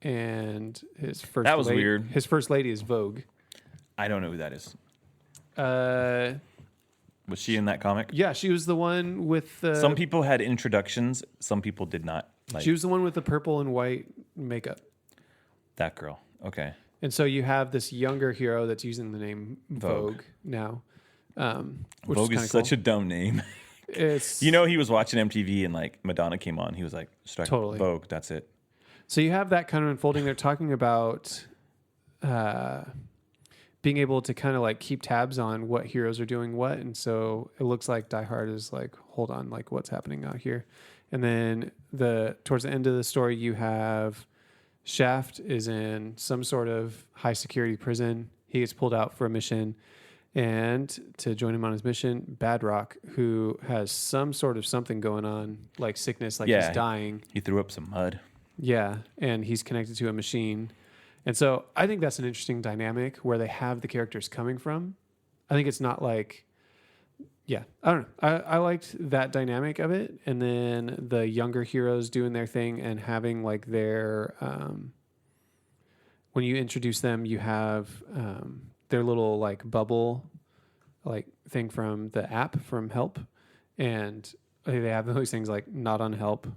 B: and his first
A: That was
B: lady,
A: weird.
B: His first lady is Vogue.
A: I don't know who that is.
B: Uh,
A: Was she in that comic?
B: yeah, she was the one with the.
A: Some people had introductions. Some people did not. Like
B: She was the one with the purple and white makeup.
A: that girl. Okay.
B: And so you have this younger hero that's using the name
A: Vogue.
B: Vogue now. Which
A: Vogue is such a dumb name.
B: It's
A: He was watching MTV and like Madonna came on. He was like, strike
B: Totally.
A: Vogue. That's it.
B: So you have that kind of unfolding. They're talking about being able to kind of like keep tabs on what heroes are doing what. And so it looks like Die Hard is like, hold on, like what's happening out here. And then towards the end of the story, you have Shaft is in some sort of high security prison. He gets pulled out for a mission. And to join him on his mission, Badrock, who has some sort of something going on, like sickness, like
A: Yeah.
B: he's dying.
A: He threw up some mud.
B: Yeah, and he's connected to a machine. And so I think that's an interesting dynamic where they have the characters coming from. I think it's not like, yeah, I don't know. I liked that dynamic of it. And then the younger heroes doing their thing and having like their, when you introduce them, you have their little like bubble like thing from the app from Help. And they have those things like not on Help.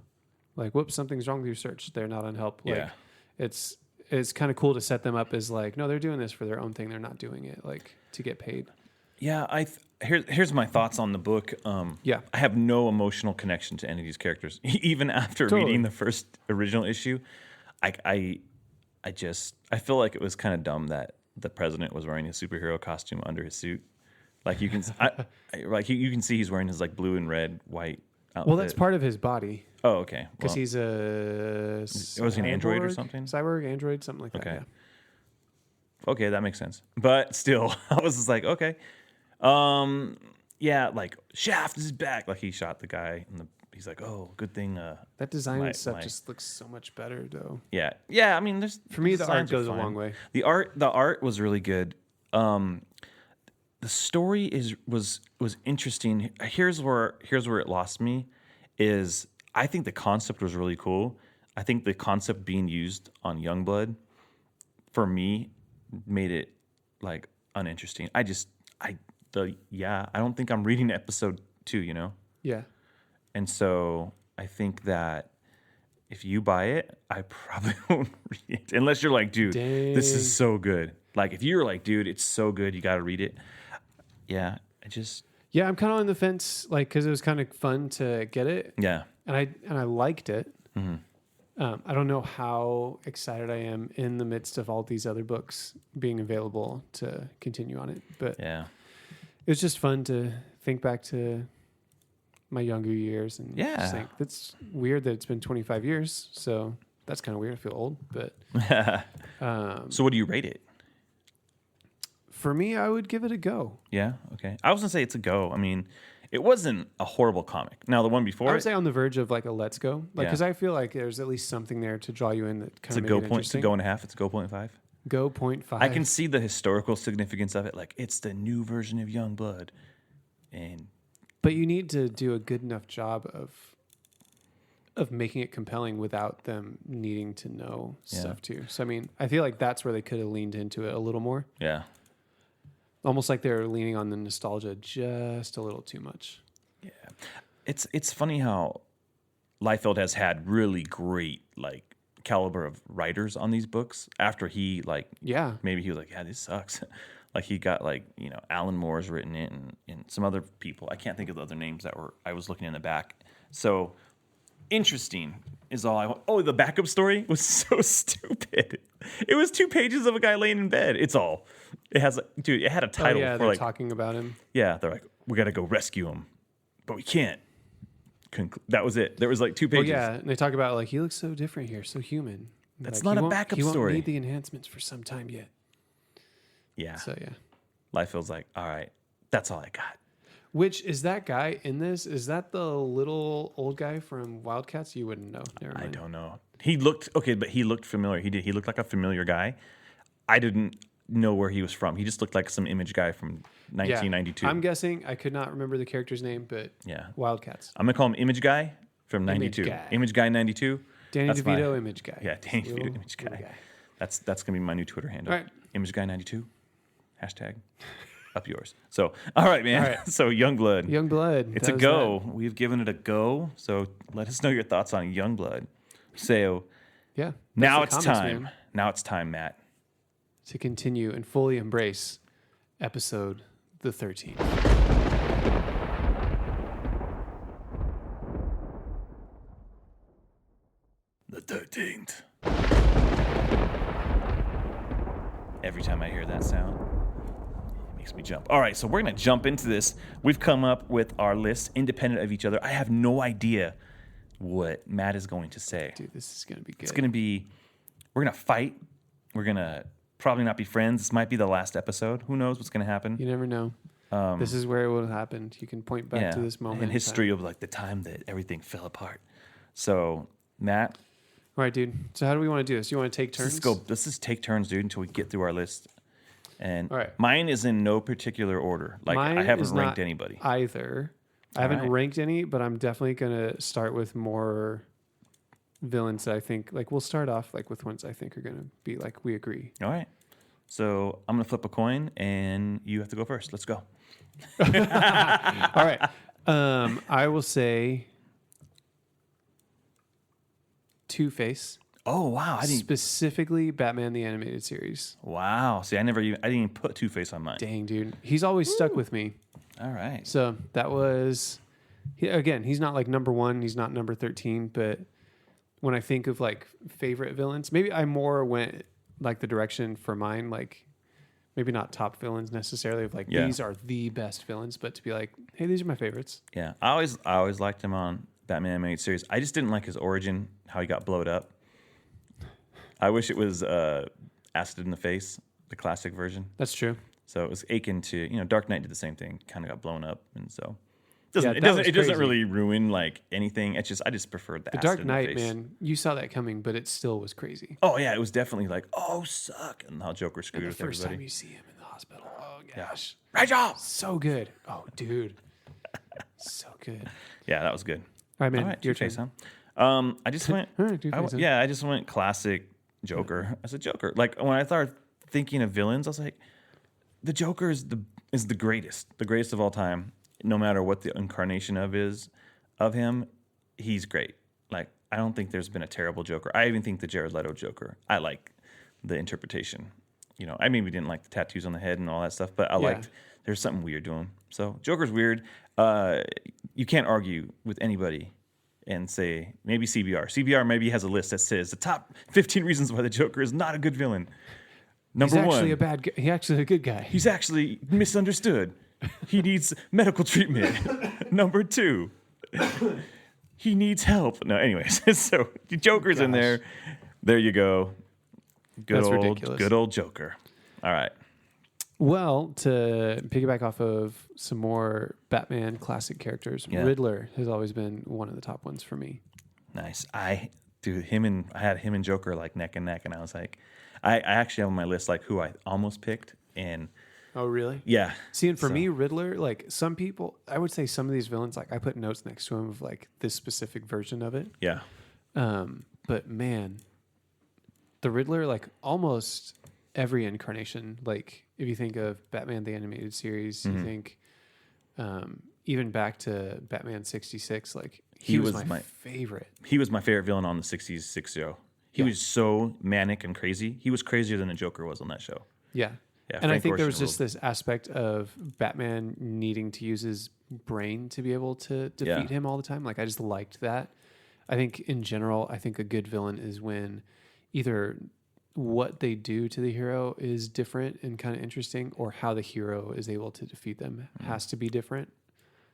B: Like, whoops, something's wrong with your search. They're not on Help. Like,
A: Yeah.
B: it's kind of cool to set them up as like, no, they're doing this for their own thing. They're not doing it like to get paid.
A: Yeah, here's my thoughts on the book.
B: Yeah.
A: I have no emotional connection to any of these characters, even after
B: Totally.
A: reading the first original issue. I feel like it was kind of dumb that the president was wearing his superhero costume under his suit. Like you can, you can see he's wearing his like blue and red, white outfit.
B: Well, that's part of his body
A: Oh, okay.
B: because
A: Well,
B: he's a
A: was he an android or
B: cyborg?
A: something?
B: Cyborg, android, something like that.
A: Okay.
B: Yeah.
A: okay, that makes sense. But still, I was just like, okay. yeah, like Shaft is back. Like he shot the guy, and he's like, oh, good thing.
B: That design
A: My-
B: and stuff
A: my-
B: just looks so much better, though.
A: Yeah. I mean, there's
B: For me, the art
A: designs are
B: goes a
A: fine.
B: long way.
A: The art was really good. The story was interesting. Here's where it lost me. Is I think the concept was really cool. I think the concept being used on Youngblood, for me, made it like uninteresting. I don't think I'm reading episode 2. You know.
B: Yeah.
A: And so I think that if you buy it, I probably won't read it. Unless you're like, dude, this
B: Dang.
A: is so good. Like, if you're like, dude, it's so good, you got to read it. Yeah,
B: Yeah, I'm kind of on the fence, like, because it was kind of fun to get it,
A: yeah.
B: and I liked it.
A: Mm-hmm.
B: I don't know how excited I am in the midst of all these other books being available to continue on it, but
A: Yeah.
B: it was just fun to think back to my younger years and
A: Yeah.
B: just think that's weird that it's been 25 years. So that's kind of weird. I feel old, but
A: So what do you rate it?
B: for me, I would give it a go.
A: Yeah, okay. I was going to say it's a go. I mean, it wasn't a horrible comic. Now, the one before
B: I would
A: it,
B: say on the verge of like a let's go, like
A: Yeah.
B: because I feel like there's at least something there to draw you in that
A: it's
B: kind
A: a
B: of made
A: go
B: it
A: point. It's a
B: interesting.
A: go and a half. It's a go 0.5.
B: Go 0.5.
A: I can see the historical significance of it. Like, it's the new version of Youngblood. And
B: But you need to do a good enough job of making it compelling without them needing to know
A: Yeah.
B: stuff too. So I mean, I feel like that's where they could have leaned into it a little more.
A: yeah.
B: Almost like they're leaning on the nostalgia just a little too much.
A: It's funny how Liefeld has had really great like caliber of writers on these books. After he like
B: Yeah.
A: maybe he was like, yeah, this sucks. Like he got like, you know, Alan Moore's written it and some other people. I can't think of the other names that were I was looking in the back. So interesting is all I want. Oh, the backup story was so stupid. It was 2 pages of a guy laying in bed. It's all. It has dude, it had a
B: Oh,
A: title
B: yeah,
A: for
B: they're
A: like
B: talking about him.
A: yeah, they're like, we gotta go rescue him. But we can't. That was it. There was like 2
B: Well,
A: pages.
B: yeah, and they talk about like he looks so different here, so human.
A: That's
B: Like,
A: not
B: he
A: a
B: won't-
A: backup
B: he won't
A: story.
B: need the enhancements for some time yet.
A: Yeah.
B: So yeah.
A: Liefeld's like, all right, that's all I got.
B: Which is that guy in this? Is that the little old guy from Wildcats? You wouldn't know. Never
A: I
B: mind.
A: don't know. He looked okay, but he looked familiar. He looked like a familiar guy. I didn't know where he was from. He just looked like some image guy from 1992.
B: I'm guessing. I could not remember the character's name, but
A: Yeah.
B: Wildcats.
A: I'm gonna call him Image Guy from
B: Image
A: 92.
B: Guy.
A: Image Guy 92.
B: Danny
A: That's
B: DeVito,
A: my-
B: image guy.
A: Yeah, Danny
B: Little-
A: DeVito, Image
B: little
A: Guy. That's gonna be my new Twitter handle.
B: All right.
A: Image Guy 92. Hashtag up yours. So all right, man.
B: All right.
A: So Youngblood.
B: Young Blood.
A: It's
B: that
A: a
B: was
A: go. We've given it a go. So let us know your thoughts on Youngblood. So
B: that. Yeah.
A: now
B: That's
A: it's
B: the comics,
A: time.
B: man,
A: Now it's time, Matt.
B: to continue and fully embrace episode the 13th.
A: The 13th. Every time I hear that sound, it makes me jump. All right, so we're going to jump into this. We've come up with our list independent of each other. I have no idea what Matt is going to say.
B: Dude, this is gonna be good.
A: It's going to be, we're going to fight. We're going to probably not be friends. This might be the last episode. Who knows what's going to happen?
B: You never know. This is where it would have happened. You can point back to this moment
A: in history of like the time that everything fell apart. So, Matt,
B: All right, dude. So how do we want to do this? You want to take turns?
A: let's just take turns, dude, until we get through our list. And
B: All right.
A: mine is in no particular order. Like
B: Mine
A: I haven't
B: is
A: ranked
B: not
A: anybody.
B: either. I haven't
A: right.
B: ranked any, but I'm definitely gonna start with more villains that I think like we'll start off like with ones I think are gonna be like we agree.
A: All right. So I'm gonna flip a coin, and you have to go first. Let's go.
B: All right. I will say Two-Face,
A: Oh wow! I didn't.
B: specifically Batman the Animated Series.
A: Wow. See, I didn't even put Two-Face on mine.
B: Dang, dude, he's always stuck with me.
A: All right.
B: So that was, again, he's not like number 1, he's not number 13, but when I think of like favorite villains, maybe I more went like the direction for mine, like maybe not top villains necessarily of like
A: Yeah.
B: these are the best villains, but to be like, hey, these are my favorites.
A: Yeah. I always liked him on Batman animated series. I just didn't like his origin, how he got blowed up. I wish it was acid in the face, the classic version.
B: That's true.
A: So it was akin to, Dark Knight did the same thing, kind of got blown up, and so
B: Yeah,
A: it
B: that
A: doesn't
B: was
A: it doesn't
B: crazy.
A: really ruin like anything. It's just I just prefer the
B: The
A: acid
B: Dark
A: in the
B: Knight,
A: face.
B: man, you saw that coming, but it still was crazy.
A: Oh yeah, it was definitely like, oh suck, and how Joker screwed
B: The
A: with
B: first
A: everybody.
B: time you see him in the hospital, oh gosh,
A: Rachel!
B: so good. Oh, dude, so good.
A: Yeah, that was good.
B: All right, man,
A: All right,
B: your
A: two
B: turn.
A: huh? I just went.
B: All right, Two-Face, huh?
A: Yeah, I just went classic Joker as a Joker. Like when I started thinking of villains, I was like, the Joker is the greatest of all time. No matter what the incarnation of him, he's great. Like I don't think there's been a terrible Joker. I even think the Jared Leto Joker. I like the interpretation. I maybe didn't like the tattoos on the head and all that stuff, but I liked. There's something weird to him. So Joker's weird. You can't argue with anybody and say maybe CBR. CBR maybe has a list that says the top 15 reasons why the Joker is not a good villain. Number
B: He's actually
A: one,
B: a bad guy. He's actually a good guy.
A: he's actually misunderstood. He needs medical treatment. Number two, he needs help. No, anyways, so the Joker's in there. There you go.
B: That's ridiculous.
A: Good old Joker. All right.
B: Well, to piggyback off of some more Batman classic characters,
A: Yeah.
B: Riddler has always been one of the top ones for me.
A: Nice. I had him and Joker like neck and neck, and I was like, I actually have on my list like who I almost picked, and
B: Oh, really?
A: yeah.
B: See, and for
A: So-
B: me, Riddler, like some people, I would say some of these villains, like I put notes next to him of like this specific version of it.
A: Yeah.
B: But man, the Riddler, like almost every incarnation, like if you think of Batman the Animated Series, you think even back to Batman 66, like he was my favorite.
A: He was my favorite villain on the 66 show. He was so manic and crazy. He was crazier than the Joker was on that show.
B: Yeah.
A: Yeah,
B: And I
A: Frank
B: think there
A: Gorshin
B: was just this aspect of Batman needing to use his brain to be able to defeat him all the time. Like I just liked that. I think in general, I think a good villain is when either what they do to the hero is different and kind of interesting, or how the hero is able to defeat them has to be different.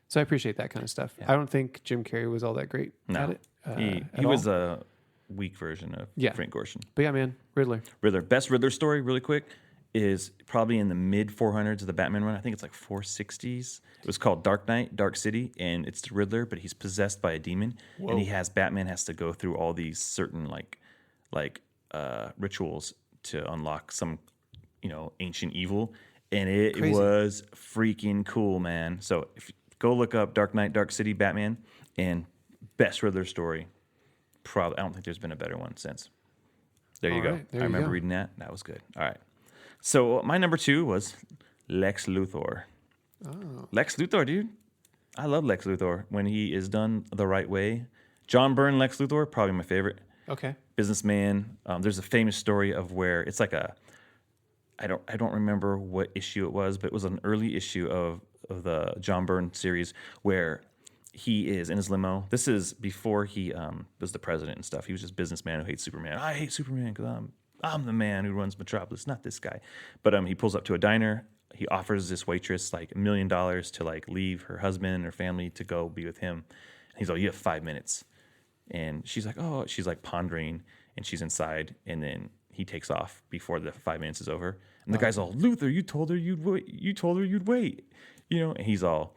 B: So I appreciate that kind of stuff. I don't think Jim Carrey was all that great at
A: No,
B: it.
A: he
B: at
A: was
B: all.
A: a weak version of Frank Gorshin.
B: But yeah, man, Riddler.
A: Riddler. Best Riddler story, really quick, is probably in the mid 400s of the Batman run. I think it's like 460s. It was called Dark Knight, Dark City, and it's the Riddler, but he's possessed by a demon, and Batman has to go through all these certain rituals to unlock some, ancient evil, and it
B: Crazy.
A: was freaking cool, man. So if you go look up Dark Knight, Dark City, Batman, and best Riddler story. Probably, I don't think there's been a better one since. There you
B: All
A: go.
B: right, there
A: I
B: you
A: remember
B: go.
A: reading that. That was good. All right. So my number 2 was Lex Luthor.
B: Oh.
A: Lex Luthor, dude. I love Lex Luthor when he is done the right way. John Byrne, Lex Luthor, probably my favorite.
B: Okay.
A: Businessman. There's a famous story of where it's like I don't remember what issue it was, but it was an early issue of the John Byrne series where he is in his limo. This is before he was the president and stuff. He was just a businessman who hates Superman. I hate Superman because I'm the man who runs Metropolis, not this guy. But he pulls up to a diner. He offers this waitress like $1 million to like leave her husband and her family to go be with him. And he's like, you have 5 minutes. And she's like pondering, and she's inside, and then he takes off before the 5 minutes is over. And the guy's all, Luther, you told her you'd wait. And he's all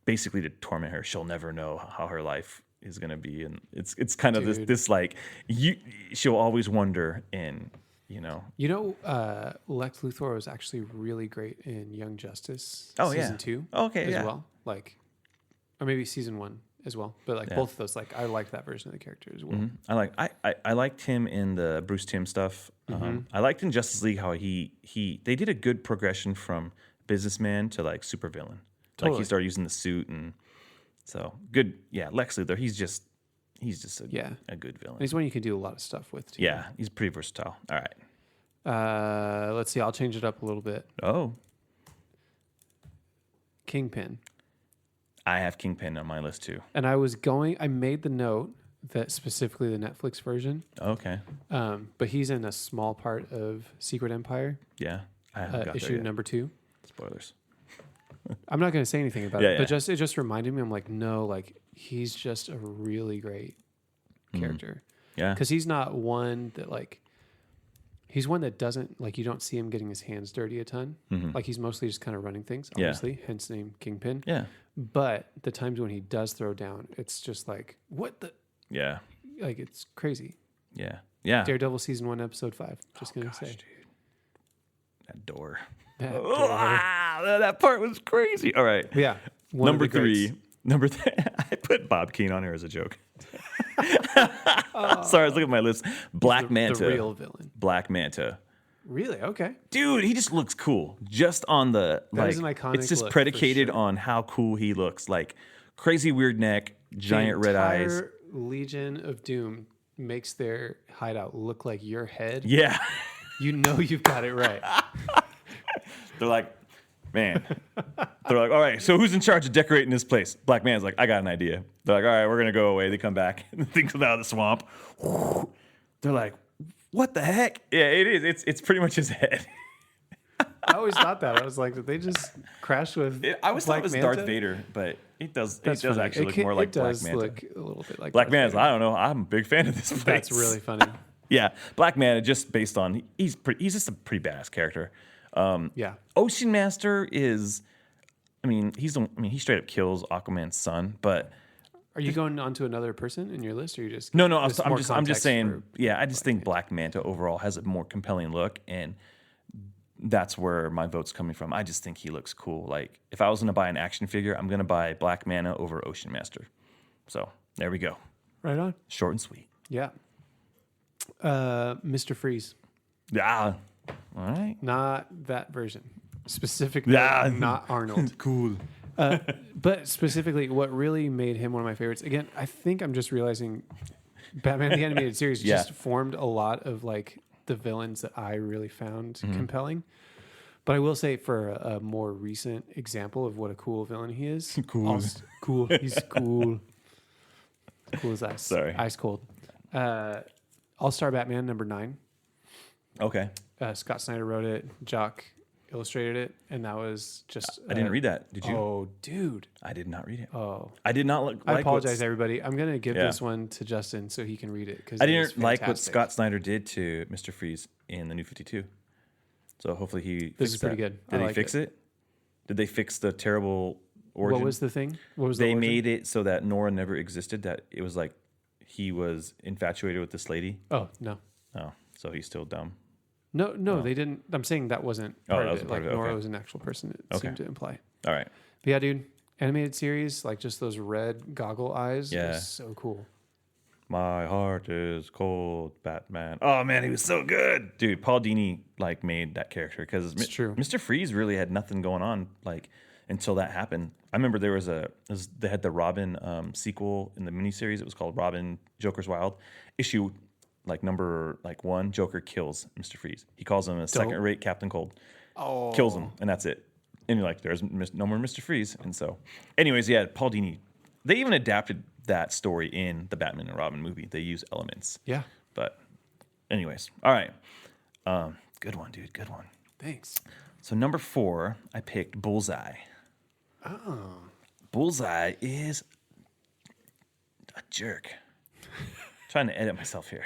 A: basically to torment her. She'll never know how her life is gonna be, and it's kind of
B: Dude.
A: this like she'll always wonder, and
B: Lex Luthor was actually really great in Young Justice
A: Oh, yeah.
B: season 2
A: Okay,
B: as
A: yeah.
B: well. Like, or maybe season 1 as well. But like both of those, like I liked that version of the character as well.
A: I liked him in the Bruce Timm stuff. I liked in Justice League how they did a good progression from businessman to like supervillain. Like
B: Totally.
A: he started using the suit, and so good. Yeah, Lex Luthor. He's just a good villain.
B: And he's one you can do a lot of stuff with too.
A: Yeah, he's pretty versatile. All right.
B: Let's see. I'll change it up a little bit.
A: Oh,
B: Kingpin.
A: I have Kingpin on my list too.
B: And I made the note that specifically the Netflix version,
A: Okay.
B: but he's in a small part of Secret Empire,
A: Yeah, I haven't got there
B: issue
A: yet.
B: number 2.
A: Spoilers.
B: I'm not going to say anything about
A: Yeah,
B: it,
A: yeah.
B: but it just reminded me. I'm like, no, like he's just a really great character
A: Yeah.
B: because he's not one that like He's one that doesn't like, you don't see him getting his hands dirty a ton. Like he's mostly just kind of running things,
A: Yeah.
B: obviously, hence the name Kingpin.
A: Yeah.
B: But the times when he does throw down, it's just like, what the,
A: Yeah.
B: like it's crazy.
A: Yeah. Yeah.
B: Daredevil season 1, episode 5. Just gonna say.
A: Dude. That door.
B: That
A: Ah, that part was crazy. All right.
B: Yeah. one of
A: Number
B: the greats.
A: 3. Number 3. I put Bob Kane on here as a joke. Sorry, I was looking at my list. Black Manta.
B: The real villain.
A: Black Manta.
B: Really? Okay.
A: Dude, he just looks cool. Just on the
B: That is an iconic
A: it's just
B: look, for
A: predicated
B: sure.
A: on how cool he looks. Like crazy weird neck, giant red eyes.
B: entire Legion of Doom makes their hideout look like your head.
A: Yeah.
B: You know you've got it right.
A: They're like, man. They're like, all right, so who's in charge of decorating this place? Black Man's like, I got an idea. They're like, all right, we're gonna go away. They come back. The thing comes out of the swamp. They're like, what the heck? Yeah, it is. It's pretty much his head.
B: I always thought that. I was like, did they just crash with
A: I always thought
B: Black
A: it was
B: Manta?
A: Darth Vader, but it does
B: That's
A: it does
B: funny.
A: actually look
B: It
A: more like Black
B: does
A: Manta.
B: look a little bit like
A: Black
B: Darth
A: Manta's,
B: Vader.
A: I don't know. I'm a big fan of this place.
B: That's really funny.
A: Yeah, Black Manta, just based on he's just a pretty badass character.
B: Yeah.
A: Ocean Master is, he straight up kills Aquaman's son, but
B: Are you going on to another person in your list, or you just
A: no,
B: this
A: I'm
B: more
A: just
B: context
A: saying,
B: for-
A: yeah, I just think Black Manta overall has a more compelling look, and that's where my vote's coming from. I just think he looks cool. Like if I was gonna buy an action figure, I'm gonna buy Black Manta over Ocean Master. So there we go,
B: Right on.
A: short and sweet.
B: Yeah. Mr. Freeze.
A: Yeah, all right,
B: Not that version. Specifically,
A: Yeah.
B: not Arnold.
A: cool.
B: But specifically, what really made him one of my favorites, again, I think I'm just realizing Batman the Animated Series
A: Yeah.
B: just formed a lot of like the villains that I really found
A: Mm-hmm.
B: compelling. But I will say, for a more recent example of what a cool villain he is,
A: Cool.
B: cool, he's cool, cool as ice,
A: Sorry.
B: ice cold. All-Star Batman #9.
A: Okay,
B: Scott Snyder wrote it, Jock illustrated it, and that was just.
A: I didn't read that. Did you?
B: Oh, dude.
A: I did not read it.
B: Oh,
A: I did not look.
B: I apologize, everybody. I'm gonna give
A: Yeah.
B: this one to Justin so he can read it because
A: I didn't like what Scott Snyder did to Mr. Freeze in the New 52. So hopefully he.
B: This is
A: fixed
B: pretty
A: that.
B: good. I
A: Did he
B: like
A: fix it? Did they fix the terrible origin?
B: What was the thing? What was the
A: They
B: origin?
A: made it so that Nora never existed. That it was like he was infatuated with this lady.
B: Oh no,
A: Oh, so he's still dumb.
B: no, they didn't. I'm saying that wasn't
A: Oh,
B: part
A: that
B: of
A: wasn't
B: it.
A: part
B: Like
A: of it,
B: Nora
A: okay.
B: was an actual person. It
A: Okay.
B: seemed to imply.
A: All right.
B: But yeah, dude, animated series, like just those red goggle eyes.
A: Yeah.
B: was so cool.
A: My heart is cold, Batman. Oh man, he was so good, dude. Paul Dini like made that character because
B: It's true.
A: Mr. Freeze really had nothing going on like until that happened. I remember there was they had the Robin sequel in the miniseries. It was called Robin Joker's Wild. Issue number 1, Joker kills Mr. Freeze. He calls him a second-rate Captain Cold.
B: Oh,
A: Kills him, and that's it. And you're like, there's no more Mr. Freeze. And so, anyways, yeah, Paul Dini. They even adapted that story in the Batman and Robin movie. They use elements.
B: yeah.
A: But, anyways, all right. Good one, dude. Good one.
B: Thanks.
A: So number 4, I picked Bullseye.
B: Oh,
A: Bullseye is a jerk. Trying to edit myself here.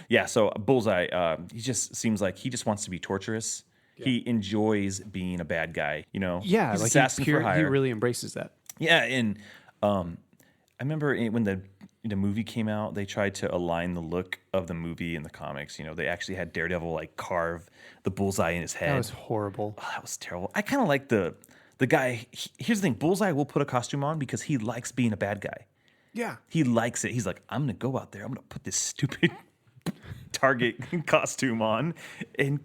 A: yeah. So Bullseye, he just seems like he just wants to be torturous. Yeah. He enjoys being a bad guy. You know.
B: yeah.
A: He's
B: Like
A: assassin for hire.
B: he really embraces that.
A: Yeah, and I remember when the movie came out, they tried to align the look of the movie and the comics. You know, they actually had Daredevil like carve the bullseye in his head.
B: That was horrible.
A: Oh, that was terrible. I kind of like the guy. Here's the thing: Bullseye will put a costume on because he likes being a bad guy.
B: Yeah.
A: He likes it. He's like, I'm gonna go out there. I'm gonna put this stupid Target costume on and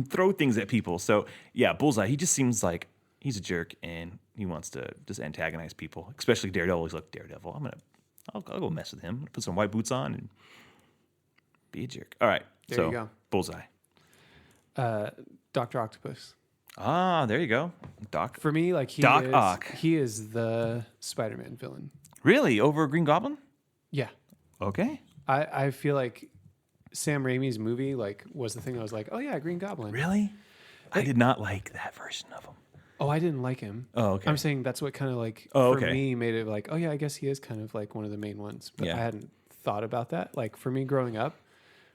A: throw things at people. So yeah, Bullseye. He just seems like he's a jerk and he wants to just antagonize people, especially Daredevil. He's like, Daredevil. I'll go mess with him. I'm gonna put some white boots on and be a jerk. All right.
B: There you go.
A: Bullseye.
B: Dr. Octopus.
A: Ah, there you go. Doc.
B: For me, like
A: Doc Ock.
B: he is the Spider-Man villain.
A: Really? Over Green Goblin?
B: Yeah.
A: Okay.
B: I feel like Sam Raimi's movie like was the thing I was like, oh yeah, Green Goblin.
A: Really? I did not like that version of him.
B: Oh, I didn't like him.
A: Oh, okay.
B: I'm saying that's what kind of like
A: Oh,
B: for
A: okay.
B: me made it like, oh yeah, I guess he is kind of like one of the main ones. But
A: Yeah.
B: I hadn't thought about that. Like for me growing up,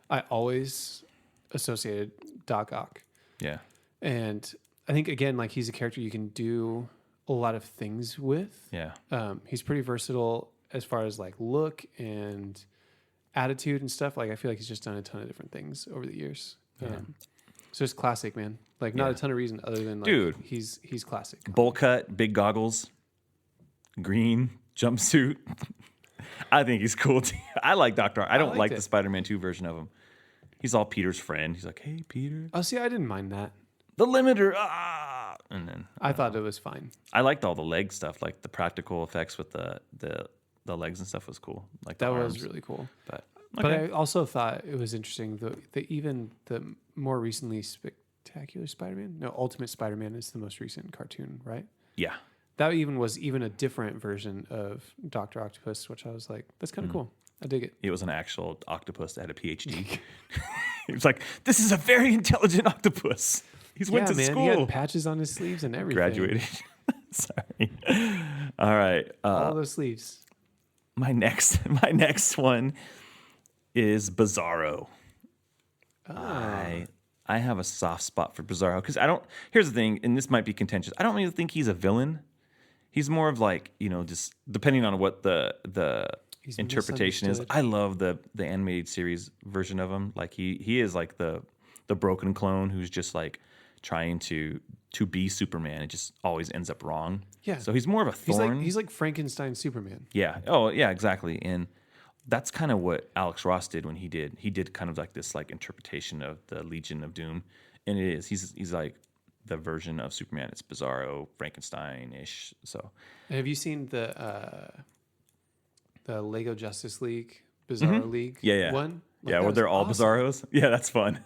B: I always associated Doc Ock.
A: Yeah.
B: And I think, again, like he's a character you can do a lot of things with.
A: Yeah.
B: He's pretty versatile as far as like look and attitude and stuff. Like I feel like he's just done a ton of different things over the years. So it's classic, man. Like not
A: Yeah.
B: a ton of reason other than like
A: Dude.
B: he's classic.
A: Bowl cut, big goggles, green jumpsuit. I think he's cool too. I like Dr. Ock. I don't
B: liked
A: like
B: it.
A: the Spider-Man 2 version of him. He's all Peter's friend. He's like, hey, Peter.
B: Oh, see, I didn't mind that.
A: The limiter. Ah! And then
B: I thought it was fine.
A: I liked all the leg stuff, like the practical effects with the legs and stuff was cool. Like the
B: That
A: arms.
B: was really cool.
A: But
B: But
A: okay.
B: I also thought it was interesting the even the more recently Spectacular Spider-Man. No, Ultimate Spider-Man is the most recent cartoon, right?
A: Yeah.
B: That even was even a different version of Dr. Octopus, which I was like, that's kind of cool. I dig it.
A: It was an actual octopus that had a PhD. He was like, this is a very intelligent octopus. He's went to
B: He
A: school.
B: had patches on his sleeves and everything.
A: Graduated. Sorry. All right.
B: All those sleeves.
A: My next one is Bizarro. I have a soft spot for Bizarro because I don't. Here's the thing, and this might be contentious. I don't really think he's a villain. He's more of like, you know, just depending on what the
B: He's
A: interpretation is.
B: misunderstood.
A: I love the animated series version of him. Like he is like the broken clone who's just like trying to be Superman. It just always ends up wrong.
B: Yeah.
A: So he's more of a thorn.
B: He's like Frankenstein Superman.
A: Yeah. Oh, yeah, exactly. And that's kind of what Alex Ross did when he did kind of like this like interpretation of the Legion of Doom. And it is. He's like the version of Superman. It's Bizarro, Frankenstein-ish. So
B: Have you seen the Lego Justice League Bizarro League
A: Mm-hmm. yeah.
B: one? Like,
A: yeah,
B: that
A: where
B: was
A: they're all
B: awesome.
A: Bizarros. Yeah, that's fun.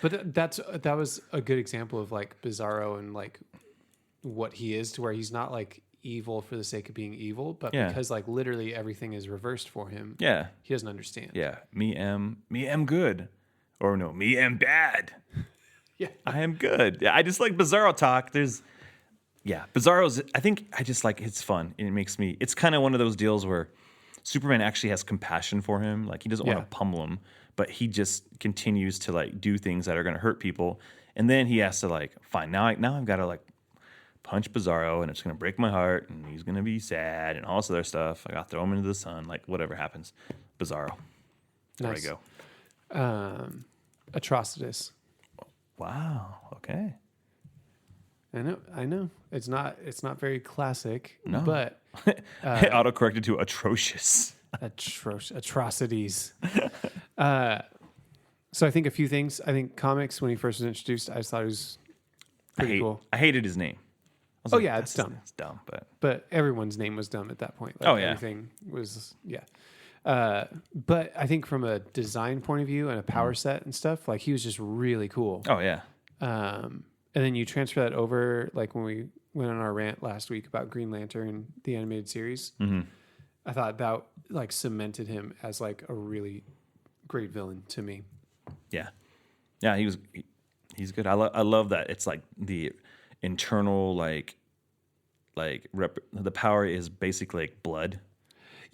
B: But that was a good example of like Bizarro and like what he is, to where he's not like evil for the sake of being evil, but
A: Yeah.
B: because like literally everything is reversed for him.
A: Yeah.
B: He doesn't understand.
A: Yeah. Me am good. Or no, me am bad.
B: Yeah.
A: I am good. Yeah, I just like Bizarro talk. Bizarro's, I think I just like, it's fun. And it makes me, it's kind of one of those deals where Superman actually has compassion for him. Like he doesn't want
B: Yeah.
A: to pummel him, but he just continues to like do things that are going to hurt people. And then he has to like, fine, now I've got to like punch Bizarro and it's going to break my heart and he's going to be sad and all this other stuff. I got to throw him into the sun, like whatever happens. Bizarro. There
B: Nice.
A: I go.
B: Atrocitus.
A: Wow. Okay.
B: I know. It's not very classic,
A: No.
B: but
A: Auto-corrected to atrocious.
B: atrocities. So I think a few things. I think comics, when he first was introduced, I just thought it was pretty cool.
A: I hated his name. I was
B: Oh, yeah, it's
A: "That's-
B: dumb."
A: It's dumb, but
B: But everyone's name was dumb at that point. Like,
A: Oh, yeah.
B: everything was but I think from a design point of view and a power set and stuff, like he was just really cool.
A: oh yeah,
B: And then you transfer that over, like when we went on our rant last week about Green Lantern, the animated series. I thought that like cemented him as like a really great villain to me.
A: yeah. He's good. I love that. It's like the internal the power is basically like blood.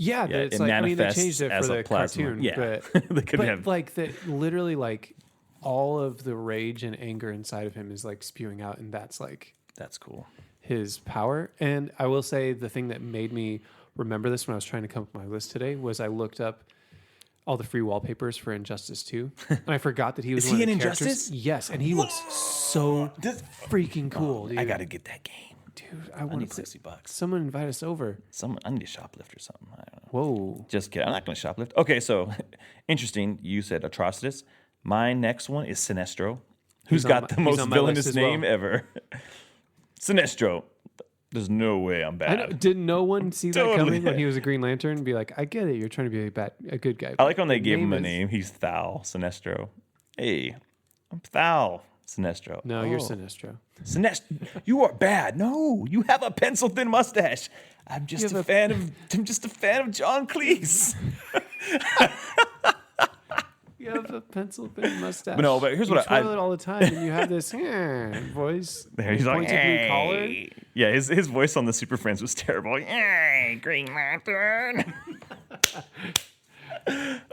B: Yeah,
A: Yeah,
B: it's
A: it
B: like, I mean, they
A: manifests
B: changed it
A: as
B: for
A: a
B: the
A: plasma.
B: cartoon,
A: Yeah.
B: but,
A: They could have-
B: like that literally like all of the rage and anger inside of him is like spewing out, and that's like
A: That's cool.
B: his power. And I will say the thing that made me remember this when I was trying to come up with my list today was I looked up all the free wallpapers for Injustice 2, and I I that he was
A: Is
B: one
A: he
B: of the
A: in
B: characters.
A: Injustice?
B: Yes, and he looks so freaking cool, dude.
A: I gotta get that game.
B: Dude, I
A: I
B: want
A: need
B: to
A: $60.
B: someone invite us over.
A: I need to shoplift or something. I don't know.
B: Whoa.
A: Just kidding. I'm not going to shoplift. Okay, so interesting. You said Atrocitus. My next one is Sinestro, who's
B: He's on
A: got
B: my-
A: the
B: he's
A: most
B: on my list
A: villainous
B: as well.
A: name ever. Sinestro. There's no way I'm
B: I know,
A: bad.
B: did no one see that
A: Totally.
B: coming when he was a Green Lantern and be like, I get it, you're trying to be a good guy.
A: I like when they
B: The
A: gave him a
B: is-
A: name. He's Thal Sinestro. Hey, I'm Thal Sinestro.
B: No, you're
A: Oh.
B: Sinestro.
A: Sinestro, you are bad. No, you have a pencil thin mustache. I'm just a fan of John Cleese.
B: You have a pencil thin mustache.
A: But no, but here's
B: you
A: what I-
B: twirl it all the time, and you have this voice.
A: There he's like,
B: pointed blue collar.
A: hey. Yeah, his voice on the Super Friends was terrible. Hey, Green Lantern.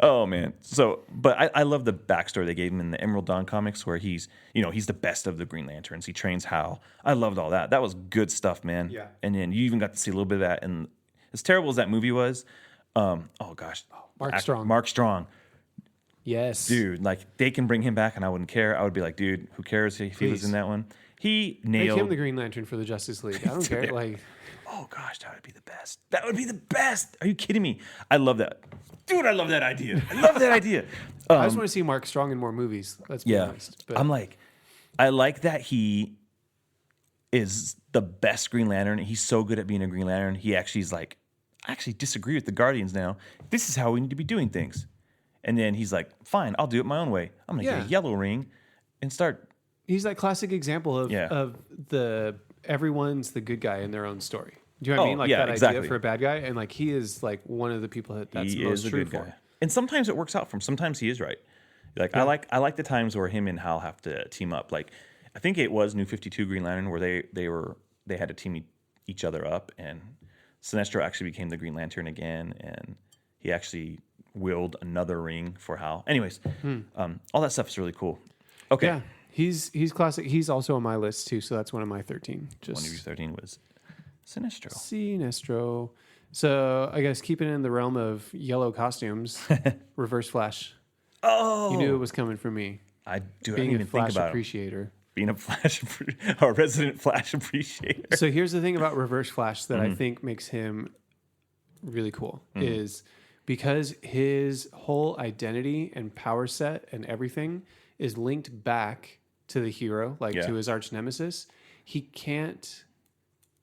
A: Oh man. So, but I love the backstory they gave him in the Emerald Dawn comics, where he's the best of the Green Lanterns. He trains Hal. I loved all that. That was good stuff, man.
B: Yeah.
A: And then you even got to see a little bit of that. And as terrible as that movie was, oh gosh,
B: Mark Strong.
A: Mark Strong,
B: Yes.
A: dude. Like they can bring him back, and I wouldn't care. I would be like, dude, who cares if he was
B: Please.
A: in that one? He
B: Make
A: nailed.
B: him the Green Lantern for the Justice League. I don't care. Like,
A: Oh gosh, that would be the best. That would be the best. Are you kidding me? I love that, dude. I love that idea. I love that idea.
B: I just want to see Mark Strong in more movies. Let's be
A: Yeah,
B: honest. But
A: I'm like, I like that he is the best Green Lantern. He's so good at being a Green Lantern. He actually is like, I actually disagree with the Guardians now. This is how we need to be doing things. And then he's like, fine, I'll do it my own way. I'm gonna get a yellow ring and start.
B: he's that classic example of
A: Yeah.
B: of the everyone's the good guy in their own story. Do you know what I
A: Oh,
B: mean? Like
A: yeah,
B: that
A: exactly.
B: idea for a bad guy, and like he is like one of the people that's
A: He
B: most
A: is a
B: true
A: good
B: for.
A: guy. And sometimes it works out for him. Sometimes he is right. Like I like the times where him and Hal have to team up. Like I think it was New 52 Green Lantern where they had to team each other up, and Sinestro actually became the Green Lantern again, and he actually willed another ring for Hal. Anyways, all that stuff is really cool. Okay,
B: Yeah, he's classic. He's also on my list too, so that's one of my 13. Just
A: one of your 13 was Sinestro.
B: Sinestro. So I guess keeping it in the realm of yellow costumes, Reverse Flash.
A: Oh,
B: You knew it was coming from me.
A: I didn't
B: Being
A: even
B: a
A: think
B: Flash
A: about him.
B: appreciator.
A: Being a resident Flash appreciator.
B: So here's the thing about Reverse Flash that
A: Mm-hmm.
B: I think makes him really cool is because his whole identity and power set and everything is linked back to the hero, like
A: Yeah.
B: to his arch nemesis. He can't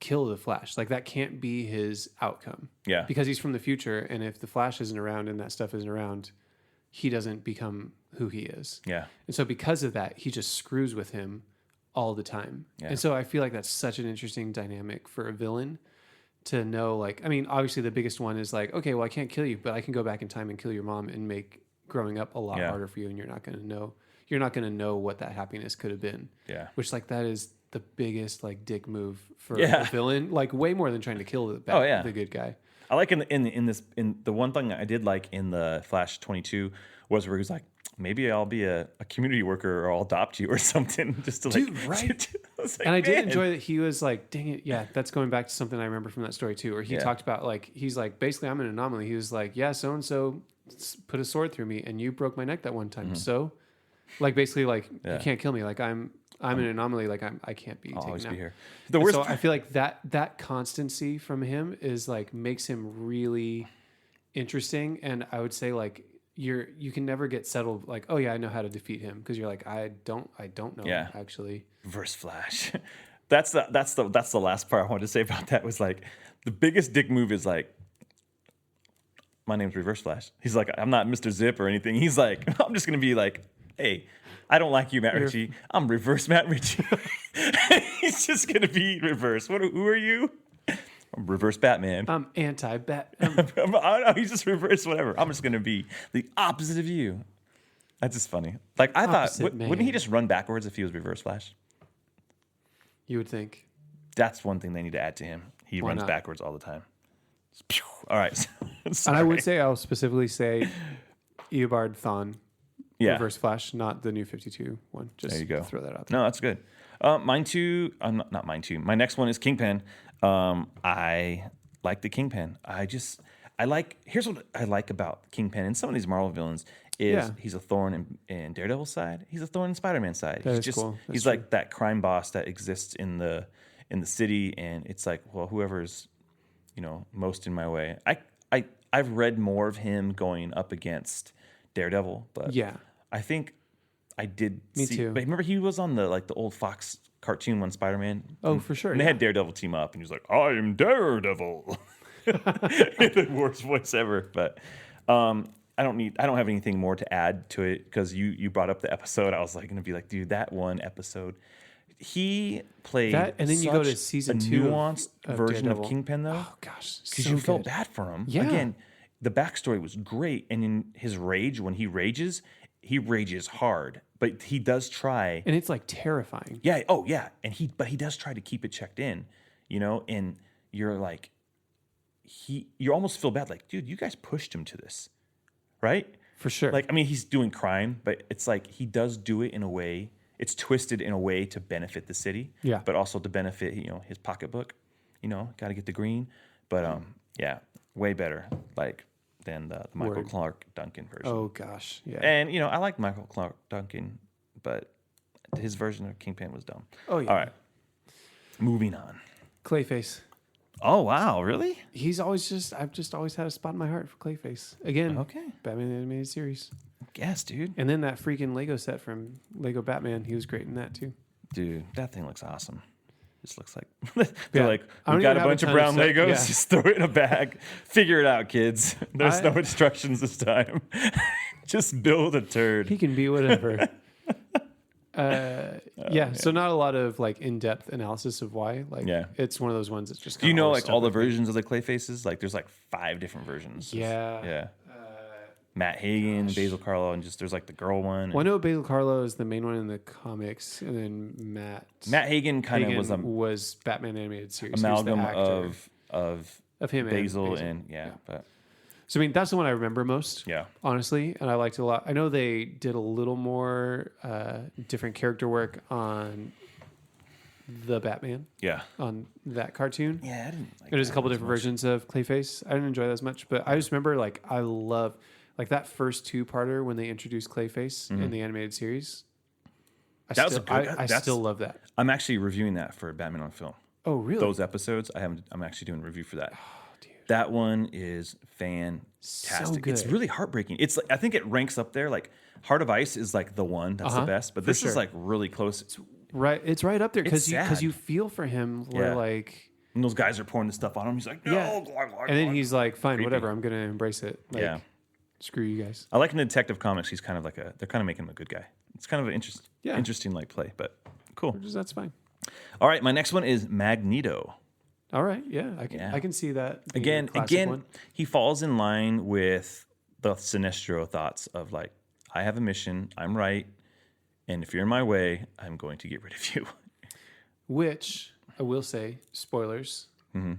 B: kill the Flash. Like that can't be his outcome.
A: Yeah.
B: Because he's from the future, and if the Flash isn't around and that stuff isn't around, he doesn't become who he is.
A: Yeah.
B: And so because of that, he just screws with him all the time.
A: Yeah.
B: And so I feel like that's such an interesting dynamic for a villain to know, like, I mean, obviously the biggest one is like, okay, well, I can't kill you, but I can go back in time and kill your mom and make growing up a lot
A: Yeah.
B: harder for you, and you're not going to know what that happiness could have been.
A: Yeah.
B: Which like that is the biggest like dick move for
A: Yeah.
B: a villain, like way more than trying to kill the
A: Oh, yeah.
B: the good guy.
A: I like in the one thing I did like in the Flash 22 was where he was like, maybe I'll be a community worker or I'll adopt you or something just to like.
B: Dude, right?
A: I was like,
B: And I did
A: man.
B: enjoy that he was like, dang it, yeah, that's going back to something I remember from that story too, where he
A: Yeah.
B: talked about like, he's like, basically, I'm an anomaly. He was like, yeah, so and so put a sword through me, and you broke my neck that one time. So, like, basically, like,
A: Mm-hmm. Yeah.
B: you can't kill me. Like, I'm an anomaly. Like, I can't be
A: I'll
B: taken
A: always
B: out.
A: be here. The
B: And
A: worst.
B: so I feel like that constancy from him is like makes him really interesting, and I would say like you can never get settled like, oh yeah, I know how to defeat him, because you're like, I don't know
A: Yeah.
B: actually.
A: Reverse Flash. That's the last part I wanted to say about that was like the biggest dick move is like, my name's Reverse Flash. He's like, I'm not Mr. Zip or anything. He's like, I'm just gonna be like, hey, I don't like you, Matt Ritchie. I'm Reverse Matt Ritchie. He's just gonna be reverse. Who are you? I'm Reverse Batman.
B: I'm anti-bat.
A: I don't know, he's just reverse whatever. I'm just gonna be the opposite of you. That's just funny. Like I thought,
B: Opposite
A: wouldn't he
B: man.
A: just run backwards if he was Reverse Flash?
B: You would think.
A: That's one thing they need to add to him. He
B: Why
A: runs
B: not?
A: backwards all the time. Pew. All right.
B: And I would say, I'll specifically say Eobard Thawne,
A: yeah.
B: Reverse Flash, not the new 52 one. Just
A: There you go.
B: throw that out there.
A: No, that's good. Mine too. Not mine too. My next one is Kingpin. I like the Kingpin. Here's what I like about Kingpin and some of these Marvel villains is
B: Yeah.
A: he's a thorn in Daredevil's side. He's a thorn in Spider-Man's side.
B: That
A: he's
B: is cool. That's
A: he's
B: true.
A: like that crime boss that exists in the city, and it's like, well, whoever's most in my way. I've read more of him going up against Daredevil, but
B: Yeah.
A: I think I did
B: Me
A: see.
B: too.
A: But remember, he was on the old Fox cartoon when Spider-Man.
B: Oh, for sure.
A: And they
B: yeah.
A: had Daredevil team up, and he was like, "I'm Daredevil," the worst voice ever. But I don't have anything more to add to it because you brought up the episode. I was like going to be like, dude, that one episode. He played
B: That, and then you go to
A: such
B: season
A: a
B: 2
A: nuanced
B: of
A: version
B: Daredevil.
A: of Kingpin, though.
B: Oh gosh,
A: Because
B: so
A: you felt
B: good.
A: bad for him.
B: Yeah.
A: Again, the backstory was great, and in his rage, when he rages hard, but he does try.
B: And it's like terrifying.
A: Yeah. Oh, yeah. But he does try to keep it checked in, and you're like, you almost feel bad, like, dude, you guys pushed him to this, right?
B: For sure.
A: Like, I mean, he's doing crime, but it's like he does do it in a way. It's twisted in a way to benefit the city,
B: Yeah.
A: but also to benefit his pocketbook. Got to get the green, but yeah, way better like than the Michael
B: Word.
A: Clark Duncan version.
B: Oh gosh, yeah.
A: And I like Michael Clark Duncan, but his version of Kingpin was dumb.
B: Oh, yeah.
A: All right, moving on.
B: Clayface.
A: Oh wow, really?
B: I've just always had a spot in my heart for Clayface. Again,
A: Okay.
B: Batman the Animated Series.
A: Yes, dude.
B: And then that freaking Lego set from Lego Batman, he was great in that too.
A: Dude, that thing looks awesome. Just looks like they're
B: Yeah.
A: like,
B: I don't
A: we got
B: even
A: a
B: have a
A: bunch of
B: ton of
A: brown
B: stuff.
A: Legos.
B: Yeah.
A: Just throw it in a bag. Figure it out, kids. There's no
B: I-
A: instructions this time. Just build a turd.
B: He can be whatever. Yeah, so not a lot of like in-depth analysis of why. Like,
A: Yeah.
B: it's one of those ones that's just.
A: Do you
B: kinda
A: know
B: always
A: like
B: stuck
A: all the
B: with me.
A: versions of the clay faces? Like there's like 5 different versions.
B: Yeah.
A: Yeah. Matt Hagen, Basil Carlo, and just there's like the girl one.
B: Well, I know Basil Carlo is the main one in the comics, and then Matt
A: Hagen kind of
B: Hagen
A: was
B: was Batman animated series. He was the
A: amalgam
B: actor
A: of
B: of him
A: Basil
B: and
A: and
B: Yeah.
A: but
B: So I mean, that's the one I remember most.
A: yeah.
B: Honestly, and I liked it a lot. I know they did a little more different character work on the Batman
A: Yeah.
B: on that cartoon.
A: Yeah, I didn't like
B: There's a
A: that
B: couple
A: one as
B: different
A: much.
B: versions of Clayface. I didn't enjoy that as much, but I just remember like I love like that first 2-parter when they introduced Clayface in the animated series.
A: That was a good-
B: I
A: that's-
B: still love that.
A: I'm actually reviewing that for Batman on Film.
B: Oh, really?
A: Those episodes, I'm actually doing a review for that.
B: dude.
A: That one is fantastic. It's
B: good.
A: really heartbreaking. It's like, I think it ranks up there. Like Heart of Ice is like the one that's the best, but
B: for
A: this is
B: sure.
A: like really close.
B: Right, it's right up there because
A: sad.
B: you feel for him. Where
A: Yeah.
B: like,
A: And those guys are pouring the stuff on him. He's like, no,
B: Yeah.
A: glug, glug,
B: and then
A: glug.
B: he's like, fine,
A: Creepy.
B: whatever, I'm gonna embrace it. Like,
A: Yeah.
B: screw you guys.
A: I like in the Detective Comics, he's kind of like they're kind of making him a good guy. It's kind of an
B: Yeah.
A: interesting like play, but cool.
B: That's fine.
A: All right, my next one is Magneto.
B: All right, yeah,
A: Yeah.
B: I can see that being a
A: Again,
B: classic one.
A: he falls in line with the Sinestro thoughts of like, I have a mission, I'm right, and if you're in my way, I'm going to get rid of you.
B: Which I will say, spoilers
A: Mm-hmm.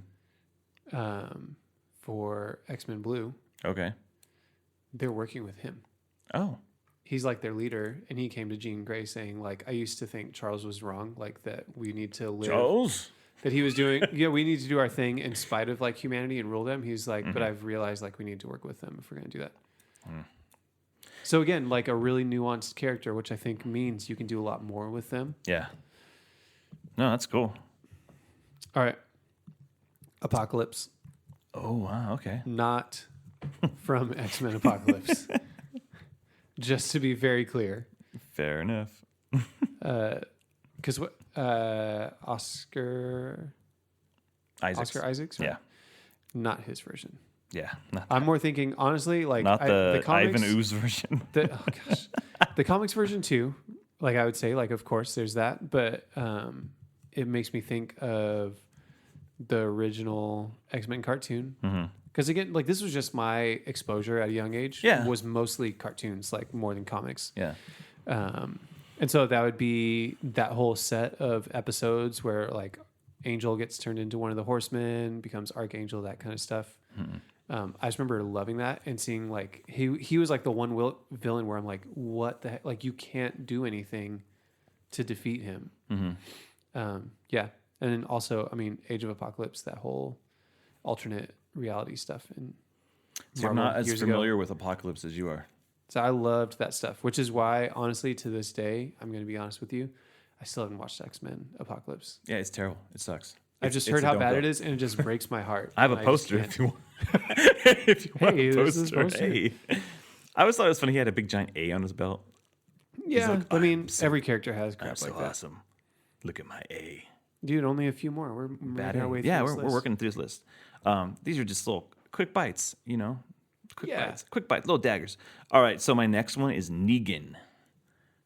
B: for X-Men Blue,
A: Okay.
B: they're working with him.
A: Oh,
B: He's like their leader, and he came to Jean Grey saying, like, I used to think Charles was wrong, like that we need to live.
A: Charles.
B: That he was doing, we need to do our thing in spite of like humanity and rule them. He's like,
A: Mm-hmm.
B: but I've realized like we need to work with them if we're going to do that.
A: Hmm.
B: So again, like a really nuanced character, which I think means you can do a lot more with them.
A: Yeah. No, that's cool.
B: All right. Apocalypse,
A: Oh wow. Okay.
B: not from X-Men Apocalypse. Just to be very clear.
A: Fair enough.
B: Because what Oscar Isaacs, right?
A: Yeah.
B: Not his version.
A: Yeah. Not,
B: I'm more thinking honestly, like
A: not the
B: comics,
A: Ivan Ooze version.
B: oh gosh, the comics version too. Like I would say, like of course there's that, but it makes me think of the original X-Men cartoon. Because again, like this was just my exposure at a young age.
A: Yeah.
B: Was mostly cartoons, like more than comics.
A: Yeah.
B: And so that would be that whole set of episodes where like Angel gets turned into one of the Horsemen, becomes Archangel, that kind of stuff. I just remember loving that and seeing like he was like the one villain where I'm like, what the heck? Like you can't do anything to defeat him. Yeah, and then also, I mean, Age of Apocalypse, that whole alternate reality stuff, and
A: So I'm not as familiar with Apocalypse as you are.
B: So I loved that stuff, which is why, honestly, to this day, I'm going to be honest with you, I still haven't watched X-Men Apocalypse.
A: Yeah, it's terrible. It sucks.
B: I've just heard how bad it is, and it just breaks my heart.
A: I have a
B: And just
A: poster
B: can't.
A: if you want. If you want
B: Hey,
A: a
B: there's this
A: poster.
B: poster.
A: Hey. I always thought it was funny. He had a big giant A on his belt.
B: Yeah,
A: like,
B: I mean,
A: "I'm so-
B: every character has
A: I'm
B: crap
A: so
B: like that.
A: awesome. Look at my A.
B: Dude, only a few more. We're making our way through
A: Yeah,
B: this
A: we're
B: list.
A: working through this list. These are just little quick bites, Quick
B: Yeah.
A: bites. Quick bites, little daggers. All right, so my next one is Negan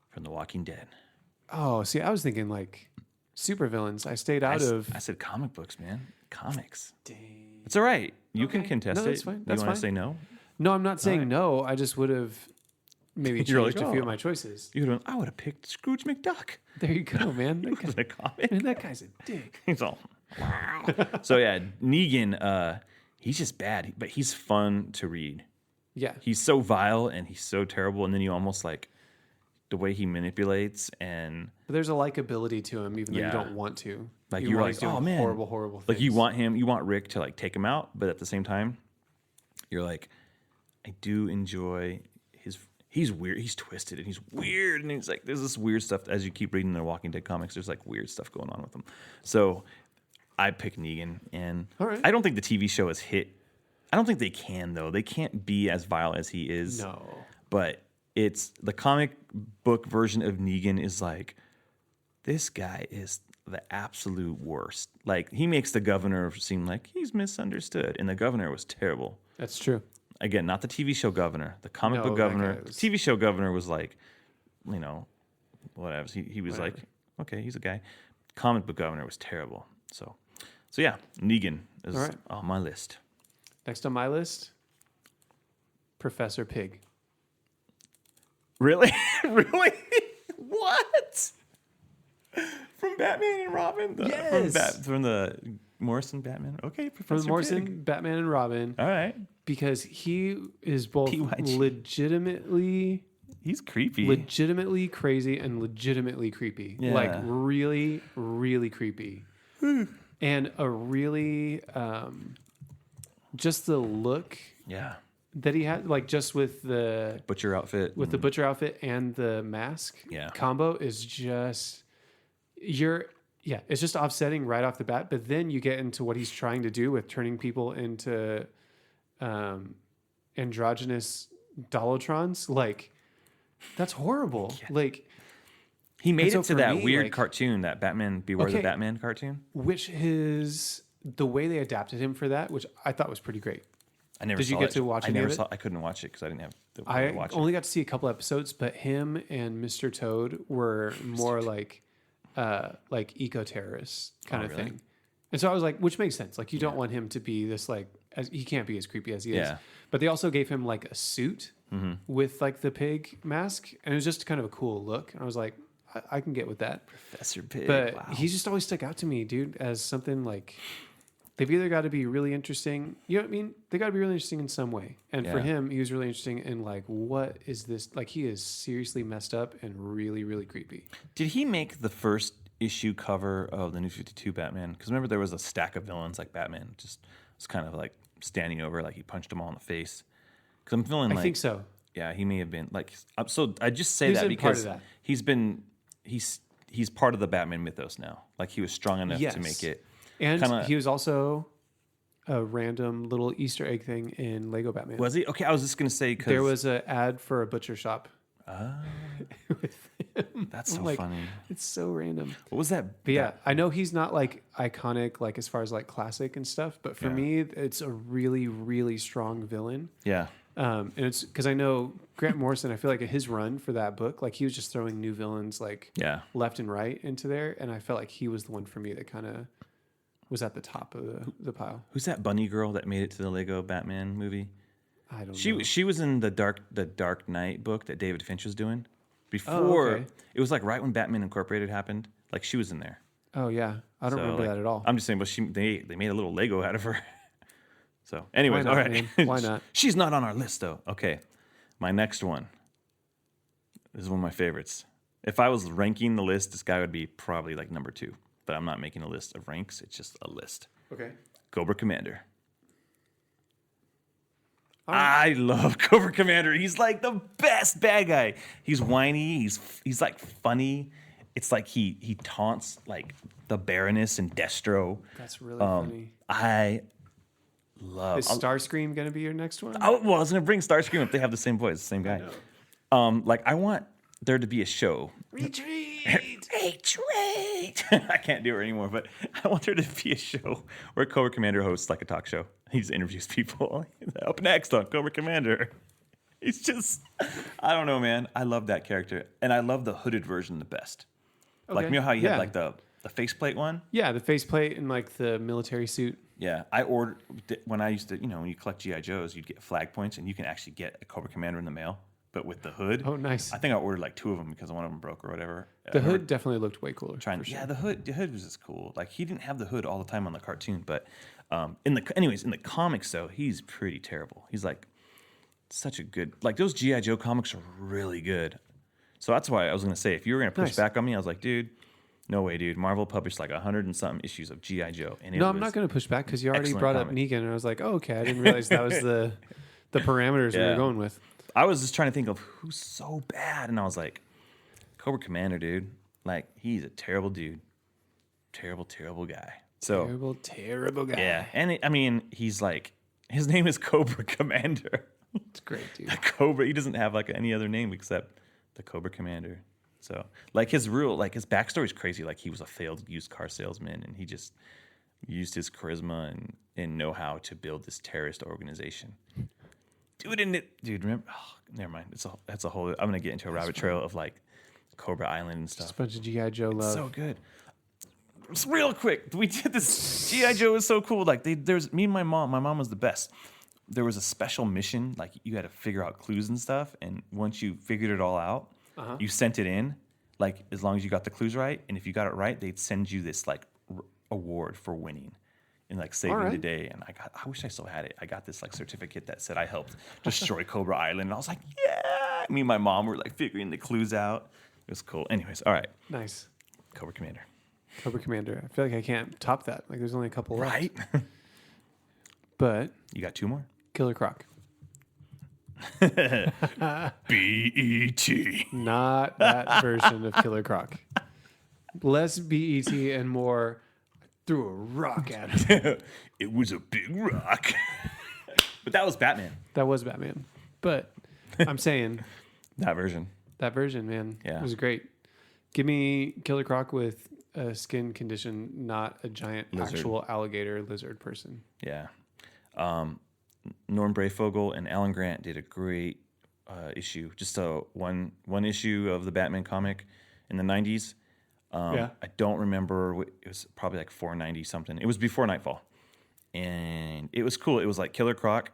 A: from The Walking Dead.
B: Oh, see, I was thinking like supervillains. I stayed out of.
A: I said comic books, man. Comics.
B: Dang.
A: It's all right. You can
B: Okay.
A: contest
B: No,
A: it.
B: that's fine. That's
A: you want to
B: fine.
A: say no?
B: No, I'm not saying
A: right.
B: no. I just would have maybe
A: You're
B: changed
A: like,
B: a few
A: "Oh."
B: of my choices.
A: You would I would have picked Scrooge McDuck.
B: There you go, man. That,
A: It was
B: guy,
A: a comic.
B: man, that guy's a dick.
A: He's all wow. So yeah, Negan, he's just bad, but he's fun to read.
B: Yeah.
A: He's so vile and he's so terrible, and then you almost like the way he manipulates and
B: But there's a likability to him, even though
A: Yeah.
B: you don't want to.
A: like
B: Even
A: you're
B: while
A: like,
B: he's doing
A: oh man,
B: horrible, horrible things.
A: like you want Rick to like take him out, but at the same time, you're like, I do enjoy he's weird, he's twisted and he's weird, and he's like there's this weird stuff as you keep reading the Walking Dead comics. There's like weird stuff going on with him. So I pick Negan, and
B: All right.
A: I don't think the TV show has hit. I don't think they can though. They can't be as vile as he is.
B: No.
A: But it's the comic book version of Negan is like, this guy is the absolute worst. Like he makes the governor seem like he's misunderstood, and the governor was terrible.
B: That's true.
A: Again, not the TV show governor, the comic
B: No,
A: book
B: that
A: governor.
B: guy was-
A: TV show governor was like, whatever. He was like, okay, he's a guy. Comic book governor was terrible. So yeah, Negan is
B: All right.
A: on my list.
B: Next on my list, Professor Pig.
A: Really? Really? What? From Batman and Robin?
B: Yes.
A: From the Morrison Batman? Okay, Professor
B: From Morrison,
A: Pig.
B: Batman and Robin,
A: All right.
B: because he is both
A: PYG.
B: legitimately crazy and legitimately creepy.
A: Yeah.
B: Like really, really creepy. And a really just the look
A: Yeah.
B: that he had, like just with the
A: Butcher outfit.
B: the butcher outfit and the mask
A: Yeah.
B: combo is just it's just offsetting right off the bat. But then you get into what he's trying to do with turning people into androgynous Dolotrons. Like that's horrible. Like
A: He made
B: And so
A: it to
B: for
A: that
B: me,
A: weird
B: like-
A: cartoon, that Batman Beware the
B: Okay.
A: Batman cartoon.
B: which is the way they adapted him for that, which I thought was pretty great.
A: I never
B: Did you
A: saw
B: get
A: it.
B: to watch
A: I
B: any
A: never
B: of it?
A: saw I couldn't watch it because I didn't have the way
B: I
A: to watch
B: only got to see a couple episodes, but him and Mr. Toad were more like eco terrorists kind of
A: really?
B: thing. And so I was like, which makes sense. Like you don't want him to be this he can't be as creepy as he is.
A: Yeah.
B: But they also gave him like a suit
A: Mm-hmm.
B: with like the pig mask, and it was just kind of a cool look. And I was like, I can get with that.
A: it. Professor Pig.
B: But
A: wow.
B: he's just always stuck out to me, dude, as something like they've either got to be really interesting. You know what I mean? They got to be really interesting in some way. And for
A: Yeah.
B: him, he was really interesting in like, what is this? Like, he is seriously messed up and really, really creepy.
A: Did he make the first issue cover of the New 52 Batman? Because remember there was a stack of villains like Batman just was kind of like standing over, like he punched them all in the face. Because I'm feeling
B: I
A: like
B: think so.
A: yeah, he may have been like. So I just say
B: He's
A: that
B: been part
A: because
B: of that.
A: he's part of the Batman mythos now. Like he was strong enough
B: Yes.
A: to make it.
B: And
A: kinda-
B: he was also a random little Easter egg thing in Lego Batman.
A: Was he? Okay, I was just gonna say because
B: There was an ad for a butcher shop.
A: that's so
B: like-
A: funny.
B: It's so random.
A: What was that?
B: But yeah, I know he's not like iconic, like as far as like classic and stuff. But for
A: Yeah.
B: me, it's a really, really strong villain.
A: Yeah,
B: And it's because I know Grant Morrison, I feel like his run for that book, like he was just throwing new villains like
A: yeah.
B: left and right into there. And I felt like he was the one for me that kind of was at the top of the pile.
A: Who's that bunny girl that made it to the Lego Batman movie?
B: I don't know.
A: She was in the Dark Knight book that David Finch was doing before.
B: okay.
A: It was like right when Batman Incorporated happened. Like she was in there.
B: Oh, yeah. I don't
A: So,
B: remember
A: like,
B: that at all.
A: I'm just saying, but they made a little Lego out of her. So, anyways,
B: not,
A: all right.
B: man? Why not?
A: She's not on our list, though. Okay, my next one. This is one of my favorites. If I was ranking the list, this guy would be probably like number 2. But I'm not making a list of ranks. It's just a list.
B: Okay.
A: Cobra Commander.
B: All right.
A: I love Cobra Commander. He's like the best bad guy. He's whiny. He's like funny. It's like he taunts like the Baroness and Destro.
B: That's really funny.
A: I love.
B: Is Starscream going to be your next one?
A: I was gonna bring Starscream if they have the same voice, the same guy. Like I want there to be a show.
B: Retreat!
A: Retreat! I can't do it anymore, but I want there to be a show where Cobra Commander hosts like a talk show. He just interviews people. Up next on Cobra Commander. He's just, I don't know, man. I love that character, and I love the hooded version the best. Like you know how you
B: Yeah.
A: had like the faceplate one.
B: Yeah, the faceplate and like the military suit.
A: Yeah, I ordered when I used to, when you collect GI Joes, you'd get flag points, and you can actually get a Cobra Commander in the mail, but with the hood.
B: Oh, nice.
A: I think I ordered like 2 of them because one of them broke or whatever.
B: The hood definitely looked way cooler.
A: Trying,
B: for sure.
A: yeah, the hood was just cool. Like he didn't have the hood all the time on the cartoon, but in the comics though, he's pretty terrible. He's like such a good, like those G.I. Joe comics are really good. So that's why I was going to say, if you were going to push
B: Nice.
A: back on me, I was like, dude, no way, dude. Marvel published like 100 and something issues of G.I. Joe. And
B: No, I'm not going to push back because you already
A: excellent
B: brought up
A: comic.
B: Negan, and I was like, oh, okay, I didn't realize that was the parameters we
A: Yeah.
B: were going with.
A: I was just trying to think of who's so bad. And I was like, Cobra Commander, dude. Like, he's a terrible dude. Terrible, terrible guy. So,
B: Terrible, terrible guy.
A: yeah. And I mean, he's like, his name is Cobra Commander.
B: It's great, dude.
A: Cobra, he doesn't have like any other name except the Cobra Commander. So, like his backstory is crazy. Like he was a failed used car salesman, and he just used his charisma and know-how to build this terrorist organization. Dude, remember? Oh, never mind. That's a whole. I'm gonna get into a rabbit trail of like Cobra Island and
B: Just
A: stuff.
B: a bunch of G.I. Joe love.
A: So good. Just real quick, we did this. GI Joe is so cool. Like there's me and my mom. My mom was the best. There was a special mission. Like you had to figure out clues and stuff. And once you figured it all out, you sent it in. Like as long as you got the clues right, and if you got it right, they'd send you this like award for winning and like saving the
B: right.
A: day. And I wish I still had it. I got this like certificate that said I helped destroy Cobra Island. And I was like, yeah. Me and my mom were like figuring the clues out. It was cool. Anyways, all right.
B: Nice.
A: Cobra Commander.
B: Cobra Commander. I feel like I can't top that. Like there's only a couple left.
A: Right?
B: But
A: You got 2 more?
B: Killer Croc.
A: B.E.T.
B: Not that version of Killer Croc. Less BET and more threw a rock at him.
A: It was a big rock. But that was Batman.
B: That was Batman. But I'm saying
A: That version.
B: that version, man,
A: Yeah.
B: was great. Give me Killer Croc with a skin condition, not a giant
A: Lizard.
B: actual alligator lizard person.
A: Yeah. Norm Brayfogle and Alan Grant did a great issue. Just one issue of the Batman comic in the 90s.
B: Yeah.
A: I don't remember. It was probably like 490 something. It was before Nightfall. And it was cool. It was like Killer Croc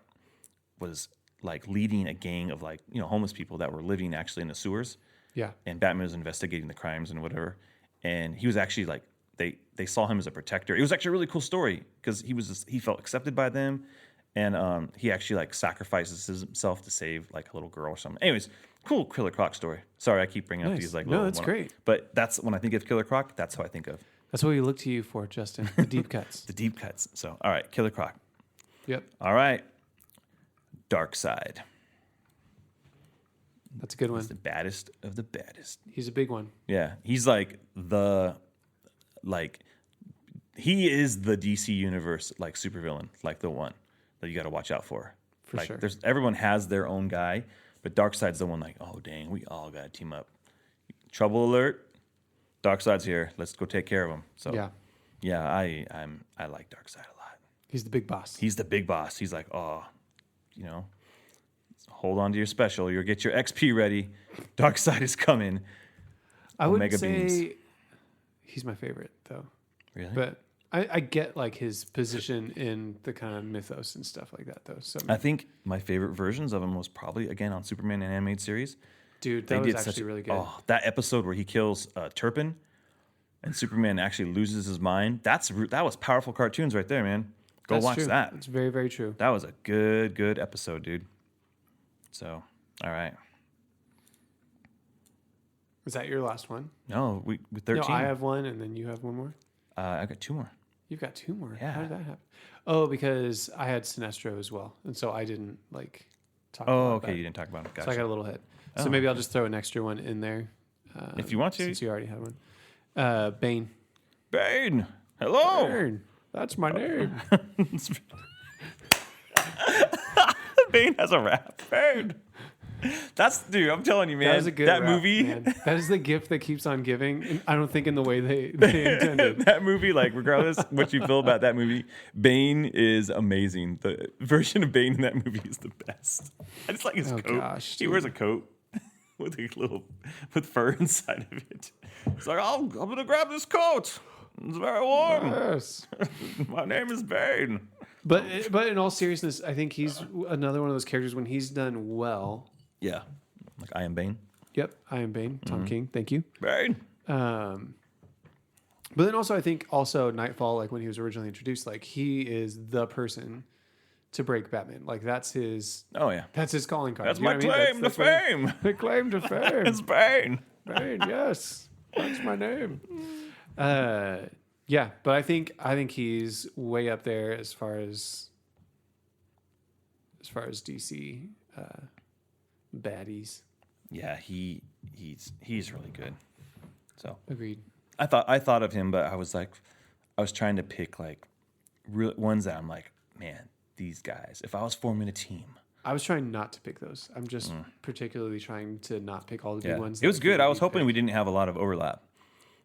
A: was like leading a gang of like, homeless people that were living actually in the sewers.
B: Yeah.
A: And Batman was investigating the crimes and whatever. And he was actually like, they saw him as a protector. It was actually a really cool story because he felt accepted by them. And he actually like sacrifices himself to save like a little girl or something. Anyways, cool Killer Croc story. Sorry, I keep bringing up
B: Nice.
A: these like
B: No,
A: little
B: that's great.
A: But that's when I think of Killer Croc, that's how I think of
B: That's what we look to you for, Justin. The deep cuts.
A: the deep cuts. So, all right, Killer Croc.
B: Yep.
A: All right, Dark Side.
B: That's a good one.
A: He's the baddest of the baddest.
B: He's a big one.
A: Yeah, he's like he is the DC universe like supervillain, like the one that you got to watch out for.
B: For
A: like,
B: sure.
A: Everyone has their own guy, but Darkseid's the one like, oh dang, we all got to team up. Trouble alert! Darkseid's here. Let's go take care of him. So
B: Yeah.
A: I like Darkseid a lot.
B: He's the big boss.
A: He's the big boss. He's like, oh, hold on to your special. You'll get your XP ready. Darkseid is coming.
B: I would
A: Omega
B: say
A: beams.
B: he's my favorite though.
A: Really?
B: But I get like his position in the kind of mythos and stuff like that though. So
A: I think my favorite versions of him was probably again on Superman and animated series.
B: dude, that was actually really good.
A: Oh, that episode where he kills Turpin, and Superman actually loses his mind. That was powerful cartoons right there, man. Go
B: That's
A: watch
B: true.
A: that.
B: It's very, very true.
A: That was a good episode, dude. So, all right.
B: Is that your last one?
A: No, we 13.
B: No, I have one, and then you have one more.
A: I got 2 more.
B: You've got 2 more.
A: Yeah.
B: How did that happen? Oh, because I had Sinestro as well, and so I didn't like talk.
A: Oh,
B: about
A: okay.
B: that.
A: You didn't talk about it.
B: So I
A: Gotcha.
B: got a little hit.
A: Oh,
B: So maybe I'll just throw an extra one in there.
A: If you want to.
B: since you already had one. Bane.
A: Bane. Hello.
B: Bane. That's my name.
A: Bane has a rap. Bane. That's dude. I'm telling you, man.
B: That was a good
A: that
B: rap,
A: movie.
B: man. That is the gift that keeps on giving. And I don't think in the way they intended.
A: That movie, like regardless what you feel about that movie, Bane is amazing. The version of Bane in that movie is the best. I just like his
B: Oh,
A: coat.
B: gosh,
A: He
B: dude.
A: wears a coat with fur inside of it. It's like, I'm gonna grab this coat. It's very warm.
B: Yes.
A: My name is Bane.
B: But in all seriousness, I think he's another one of those characters when he's done well.
A: Yeah, like I am Bane.
B: Yep, I am Bane. Tom
A: Mm-hmm.
B: King, thank you.
A: Bane.
B: But then also, I think also Nightfall, like when he was originally introduced, like he is the person to break Batman. Like that's his
A: Oh yeah,
B: calling card.
A: that's
B: You know
A: my
B: what I mean?
A: claim to
B: That's what-
A: fame.
B: The claim to fame.
A: It's Bane.
B: Bane, yes. That's my name. Yeah, but I think he's way up there as far as DC baddies.
A: Yeah, he's really good. So
B: Agreed.
A: I thought of him, but I was trying to pick like real ones that I'm like, man, these guys. If I was forming a team,
B: I was trying not to pick those. I'm just particularly trying to not pick all the big ones.
A: it was
B: that
A: good. I was
B: you'd
A: hoping
B: pick.
A: we didn't have a lot of overlap.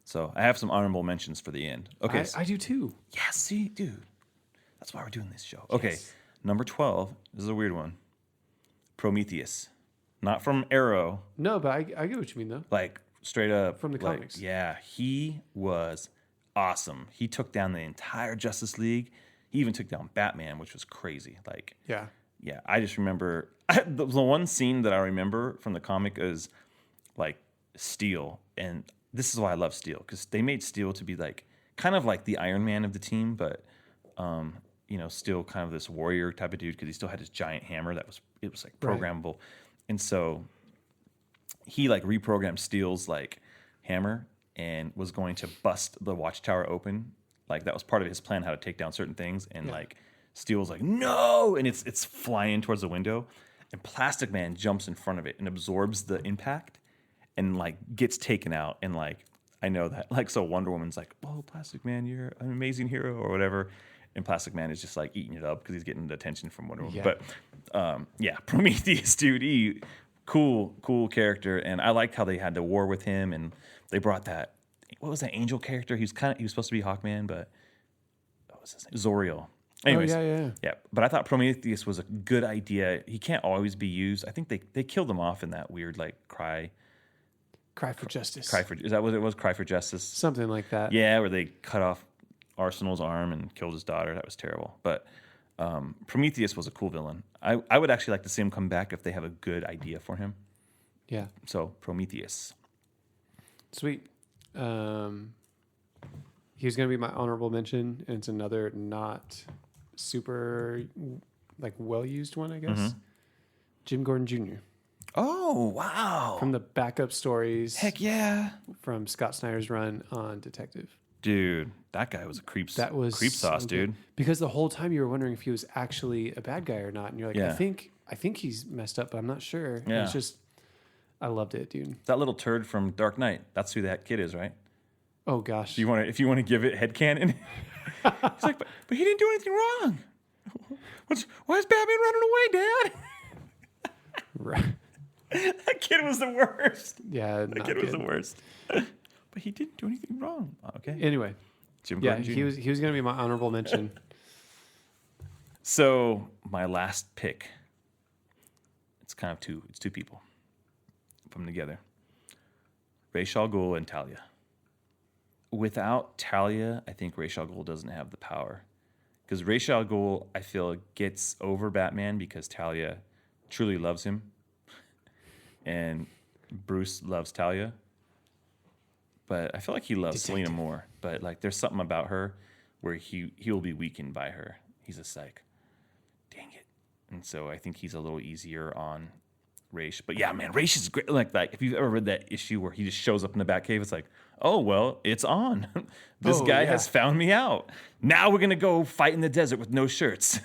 A: So I have some honorable mentions for the end. Okay,
B: I do too.
A: yeah, see, dude, that's why we're doing this show. Okay,
B: Yes.
A: number 12. This is a weird one. Prometheus, not from Arrow.
B: No, but I get what you mean though.
A: Like straight up
B: From the
A: like,
B: comics.
A: Yeah, he was awesome. He took down the entire Justice League. He even took down Batman, which was crazy. Like,
B: Yeah.
A: yeah, I just remember the one scene that I remember from the comic is like Steel, and this is why I love Steel because they made Steel to be like kind of like the Iron Man of the team, but still kind of this warrior type of dude because he still had his giant hammer that was like programmable, and so he like reprogrammed Steel's like hammer and was going to bust the Watchtower open. Like that was part of his plan how to take down certain things, and like Steel was like no, and it's flying towards the window, and Plastic Man jumps in front of it and absorbs the impact, and like gets taken out, and like I know that like so Wonder Woman's like, oh Plastic Man, you're an amazing hero or whatever, and Plastic Man is just like eating it up because he's getting the attention from Wonder Woman.
B: Yeah.
A: But Prometheus, dude, he cool character, and I liked how they had the war with him, and they brought that. What was that angel character? He was supposed to be Hawkman, but what was his name? Zoriel. Anyways,
B: yeah.
A: But I thought Prometheus was a good idea. He can't always be used. I think they killed him off in that weird like Cry
B: for Justice.
A: for is that what it was? Cry for Justice.
B: Something like that.
A: Yeah, where they cut off Arsenal's arm and killed his daughter. That was terrible. But Prometheus was a cool villain. I would actually like to see him come back if they have a good idea for him.
B: Yeah.
A: So Prometheus.
B: Sweet. He was going to be my honorable mention, and it's another not super like well used one, I guess.
A: Mm-hmm.
B: Jim Gordon Jr.
A: Oh wow!
B: from the backup stories
A: Heck yeah,
B: from Scott Snyder's run on Detective.
A: dude, that guy was a creep.
B: That was
A: creep sauce,
B: so
A: dude.
B: good. Because the whole time you were wondering if he was actually a bad guy or not, and you're like,
A: Yeah.
B: I think he's messed up, but I'm not sure. And
A: Yeah.
B: it's just, I loved it, dude.
A: That little turd from Dark Knight. That's who that kid is, right?
B: Oh gosh.
A: If you want to give it headcanon. He's like, but he didn't do anything wrong. Why is Batman running away, Dad?
B: Right.
A: That kid was the worst.
B: Yeah.
A: That kid was the worst. But he didn't do anything wrong. Okay.
B: Anyway,
A: Jim
B: yeah,
A: Gordon Jr.
B: he was gonna be my honorable mention.
A: So my last pick. It's kind of two people. Put them together. Ra's al Ghul and Talia. Without Talia, I think Ra's al Ghul doesn't have the power. Because Ra's al Ghul, I feel, gets over Batman because Talia truly loves him. And Bruce loves Talia. But I feel like he loves Selena more. But like there's something about her where he will be weakened by her. He's just like, dang it. And so I think he's a little easier on Ra's. But yeah, man, Ra's is great. Like if you've ever read that issue where he just shows up in the Batcave, it's like, oh, well, it's on. This guy has found me out. Now we're going to go fight in the desert with no shirts.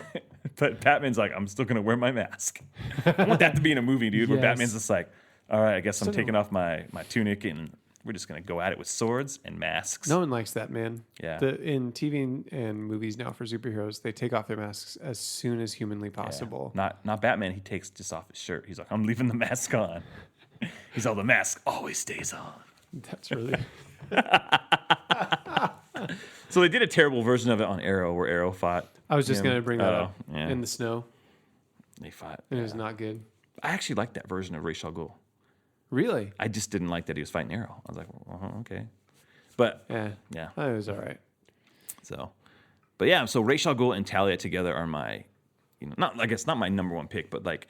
A: But Batman's like, I'm still going to wear my mask. I want that to be in a movie, dude, where
B: Yes.
A: Batman's just like, all right, I guess I'm
B: Still
A: taking off my tunic and we're just going to go at it with swords and masks.
B: No one likes that, man.
A: Yeah.
B: In TV and movies now for superheroes, they take off their masks as soon as humanly possible.
A: Not Batman. He takes just off his shirt. He's like, I'm leaving the mask on. He's all, the mask always stays on.
B: That's really
A: So they did a terrible version of it on Arrow where Arrow fought.
B: I was just
A: him.
B: going to bring that
A: Oh,
B: up.
A: yeah.
B: In the snow.
A: They fought.
B: And it was not good.
A: I actually liked that version of Ra's al Ghul.
B: Really?
A: I just didn't like that he was fighting Arrow. I was like, okay. But
B: Yeah.
A: yeah,
B: It was all right.
A: so. But yeah, so Ra's al Ghul and Talia together are my, not my number one pick, but like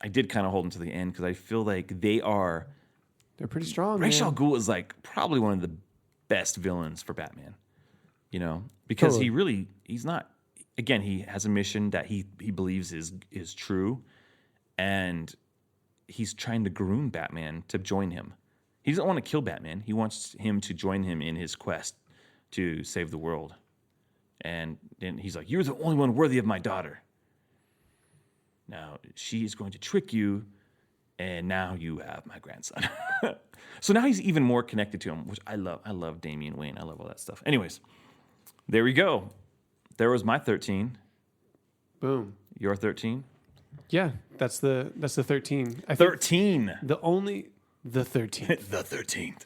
A: I did kind of hold them to the end because I feel like they're
B: pretty strong.
A: Ra's al
B: man.
A: Ghul is like probably one of the best villains for Batman, because
B: Totally.
A: he's not, again, he has a mission that he believes is true, and he's trying to groom Batman to join him. He doesn't want to kill Batman. He wants him to join him in his quest to save the world. And then he's like, "You're the only one worthy of my daughter. Now she's going to trick you, and now you have my grandson." So now he's even more connected to him, which I love. I love Damian Wayne. I love all that stuff. Anyways, there we go. There was my 13.
B: Boom.
A: Your 13?
B: Yeah, that's the 13. I think
A: 13.
B: the 13th.
A: The 13th.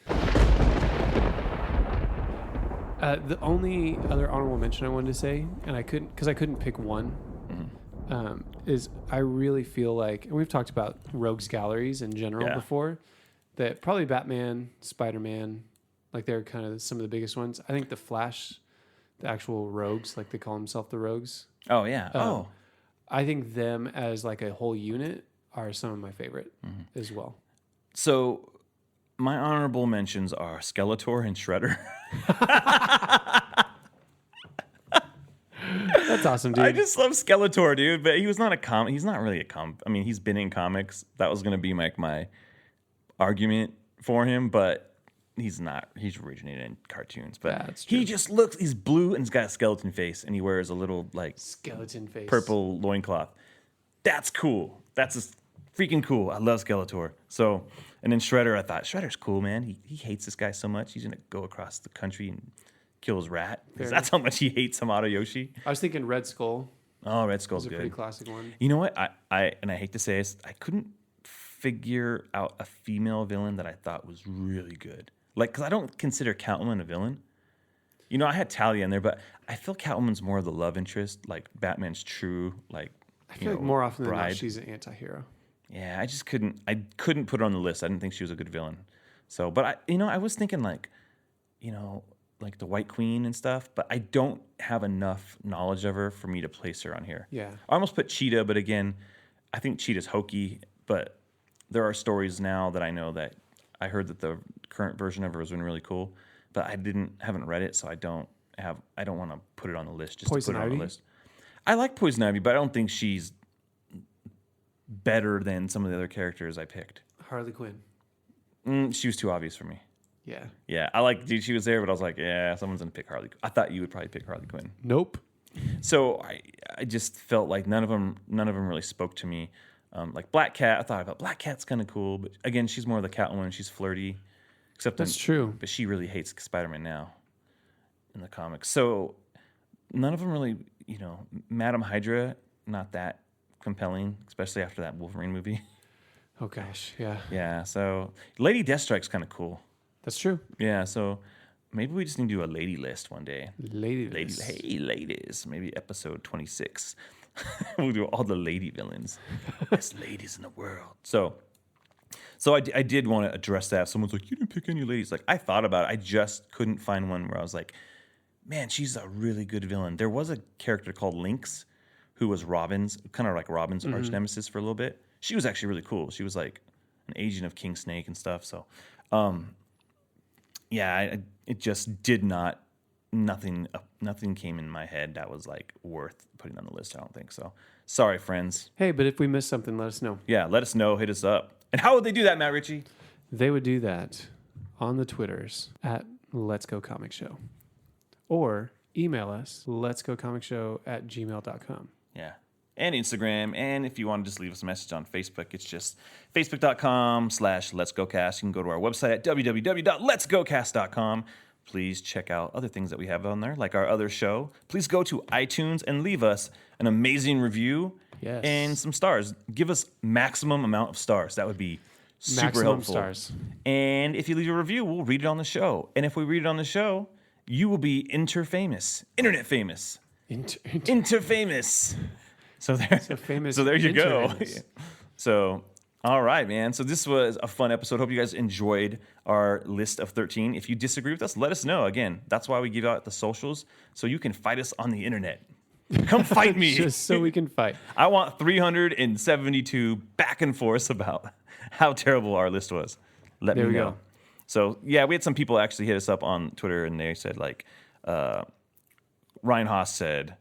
B: The only other honorable mention I wanted to say, and I couldn't pick one, is I really feel like, and we've talked about rogues galleries in general before, that probably Batman, Spider-Man, like they're kind of some of the biggest ones. I think the Flash, the actual rogues, like they call themselves the rogues.
A: Oh, yeah.
B: I think them as like a whole unit are some of my favorite as well.
A: So my honorable mentions are Skeletor and Shredder.
B: That's awesome, dude.
A: I just love Skeletor, dude. But he was not a comic. He's not really a comic. I mean, he's been in comics. That was going to be like my argument for him, but he's not. He's originated in cartoons. But
B: That's true.
A: he just looks. He's blue and he's got a skeleton face, and he wears a little like
B: Skeleton face.
A: purple loincloth. That's cool. That's just freaking cool. I love Skeletor. So, and then Shredder, I thought, Shredder's cool, man. He hates this guy so much. He's going to go across the country and kill his rat. 'Cause that's how much he hates Hamato Yoshi.
B: I was thinking Red Skull.
A: Oh, Red Skull's
B: It's a pretty
A: good.
B: classic one.
A: You know what? I hate to say this, I couldn't figure out a female villain that I thought was really good. Like, because I don't consider Catwoman a villain. You know, I had Talia in there, but I feel Catwoman's more of the love interest, like Batman's true, like,
B: I feel like more often than
A: bride.
B: not, she's an anti-hero.
A: Yeah, I couldn't put her on the list. I didn't think she was a good villain. So, but I was thinking like, like the White Queen and stuff, but I don't have enough knowledge of her for me to place her on here.
B: Yeah.
A: I almost put Cheetah, but again, I think Cheetah's hokey, but there are stories now that I know that I heard that the current version of her has been really cool, but I haven't read it, so I don't want to put it on the list just
B: Poison
A: to put it on
B: Ivy?
A: the list. I like Poison Ivy, but I don't think she's better than some of the other characters I picked.
B: Harley Quinn.
A: She was too obvious for me.
B: Yeah.
A: Yeah, I like she was there, but I was like, yeah, someone's gonna pick Harley. I thought you would probably pick Harley Quinn.
B: Nope.
A: So I just felt like none of them really spoke to me. Like Black Cat, I thought about Black Cat's kind of cool, but again, she's more of the Catwoman. She's flirty, except
B: That's true.
A: But she really hates Spider-Man now in the comics. So none of them really, Madam Hydra, not that compelling, especially after that Wolverine movie.
B: Oh gosh, yeah.
A: Yeah. So Lady Deathstrike's kind of cool.
B: That's true.
A: Yeah. So maybe we just need to do a lady list one day.
B: Ladies.
A: Hey, ladies. Maybe episode 26. We'll do all the lady villains. Best ladies in the world. So I did want to address that. Someone's like, you didn't pick any ladies. Like, I thought about it. I just couldn't find one where I was like, man, she's a really good villain. There was a character called Lynx who was Robin's, kind of like Robin's arch nemesis for a little bit. She was actually really cool. She was like an agent of King Snake and stuff. So, it just did not. Nothing came in my head that was like worth putting on the list. I don't think so. Sorry, friends.
B: Hey, but if we missed something, let us know.
A: Yeah, let us know. Hit us up. And how would they do that, Matt Ritchie?
B: They would do that on the Twitters at Let's Go Comic Show. Or email us, letsgocomicshow@gmail.com.
A: Yeah. And Instagram. And if you want to just leave us a message on Facebook, it's just facebook.com/letsgocast. You can go to our website at www.letsgocast.com. Please check out other things that we have on there, like our other show. Please go to iTunes and leave us an amazing review and some stars. Give us maximum amount of stars. That would be super
B: Maximum
A: helpful.
B: stars.
A: And if you leave a review, we'll read it on the show. And if we read it on the show, you will be internet famous. Interfamous. So there you go.
B: Interfamous.
A: So, all right, man. So this was a fun episode. Hope you guys enjoyed our list of 13. If you disagree with us, let us know. Again, that's why we give out the socials, so you can fight us on the internet. Come fight me.
B: Just so we can fight.
A: I want 372 back and forth about how terrible our list was. Let
B: There
A: me
B: we
A: know.
B: go.
A: So, yeah, we had some people actually hit us up on Twitter, and they said, like, Ryan Haas said,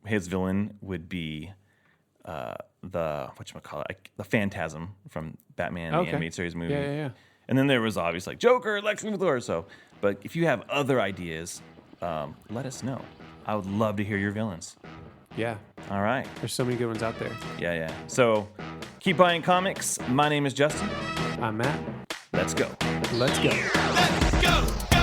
A: his villain would be the the Phantasm from Batman the
B: Okay.
A: animated series movie.
B: Yeah.
A: And then there was obviously like Joker, Lex Luthor. So, but if you have other ideas, let us know. I would love to hear your villains.
B: Yeah.
A: All right.
B: There's so many good ones out there.
A: Yeah. So keep buying comics. My name is Justin.
B: I'm Matt.
A: Let's go.
B: Let's go.
C: Let's go.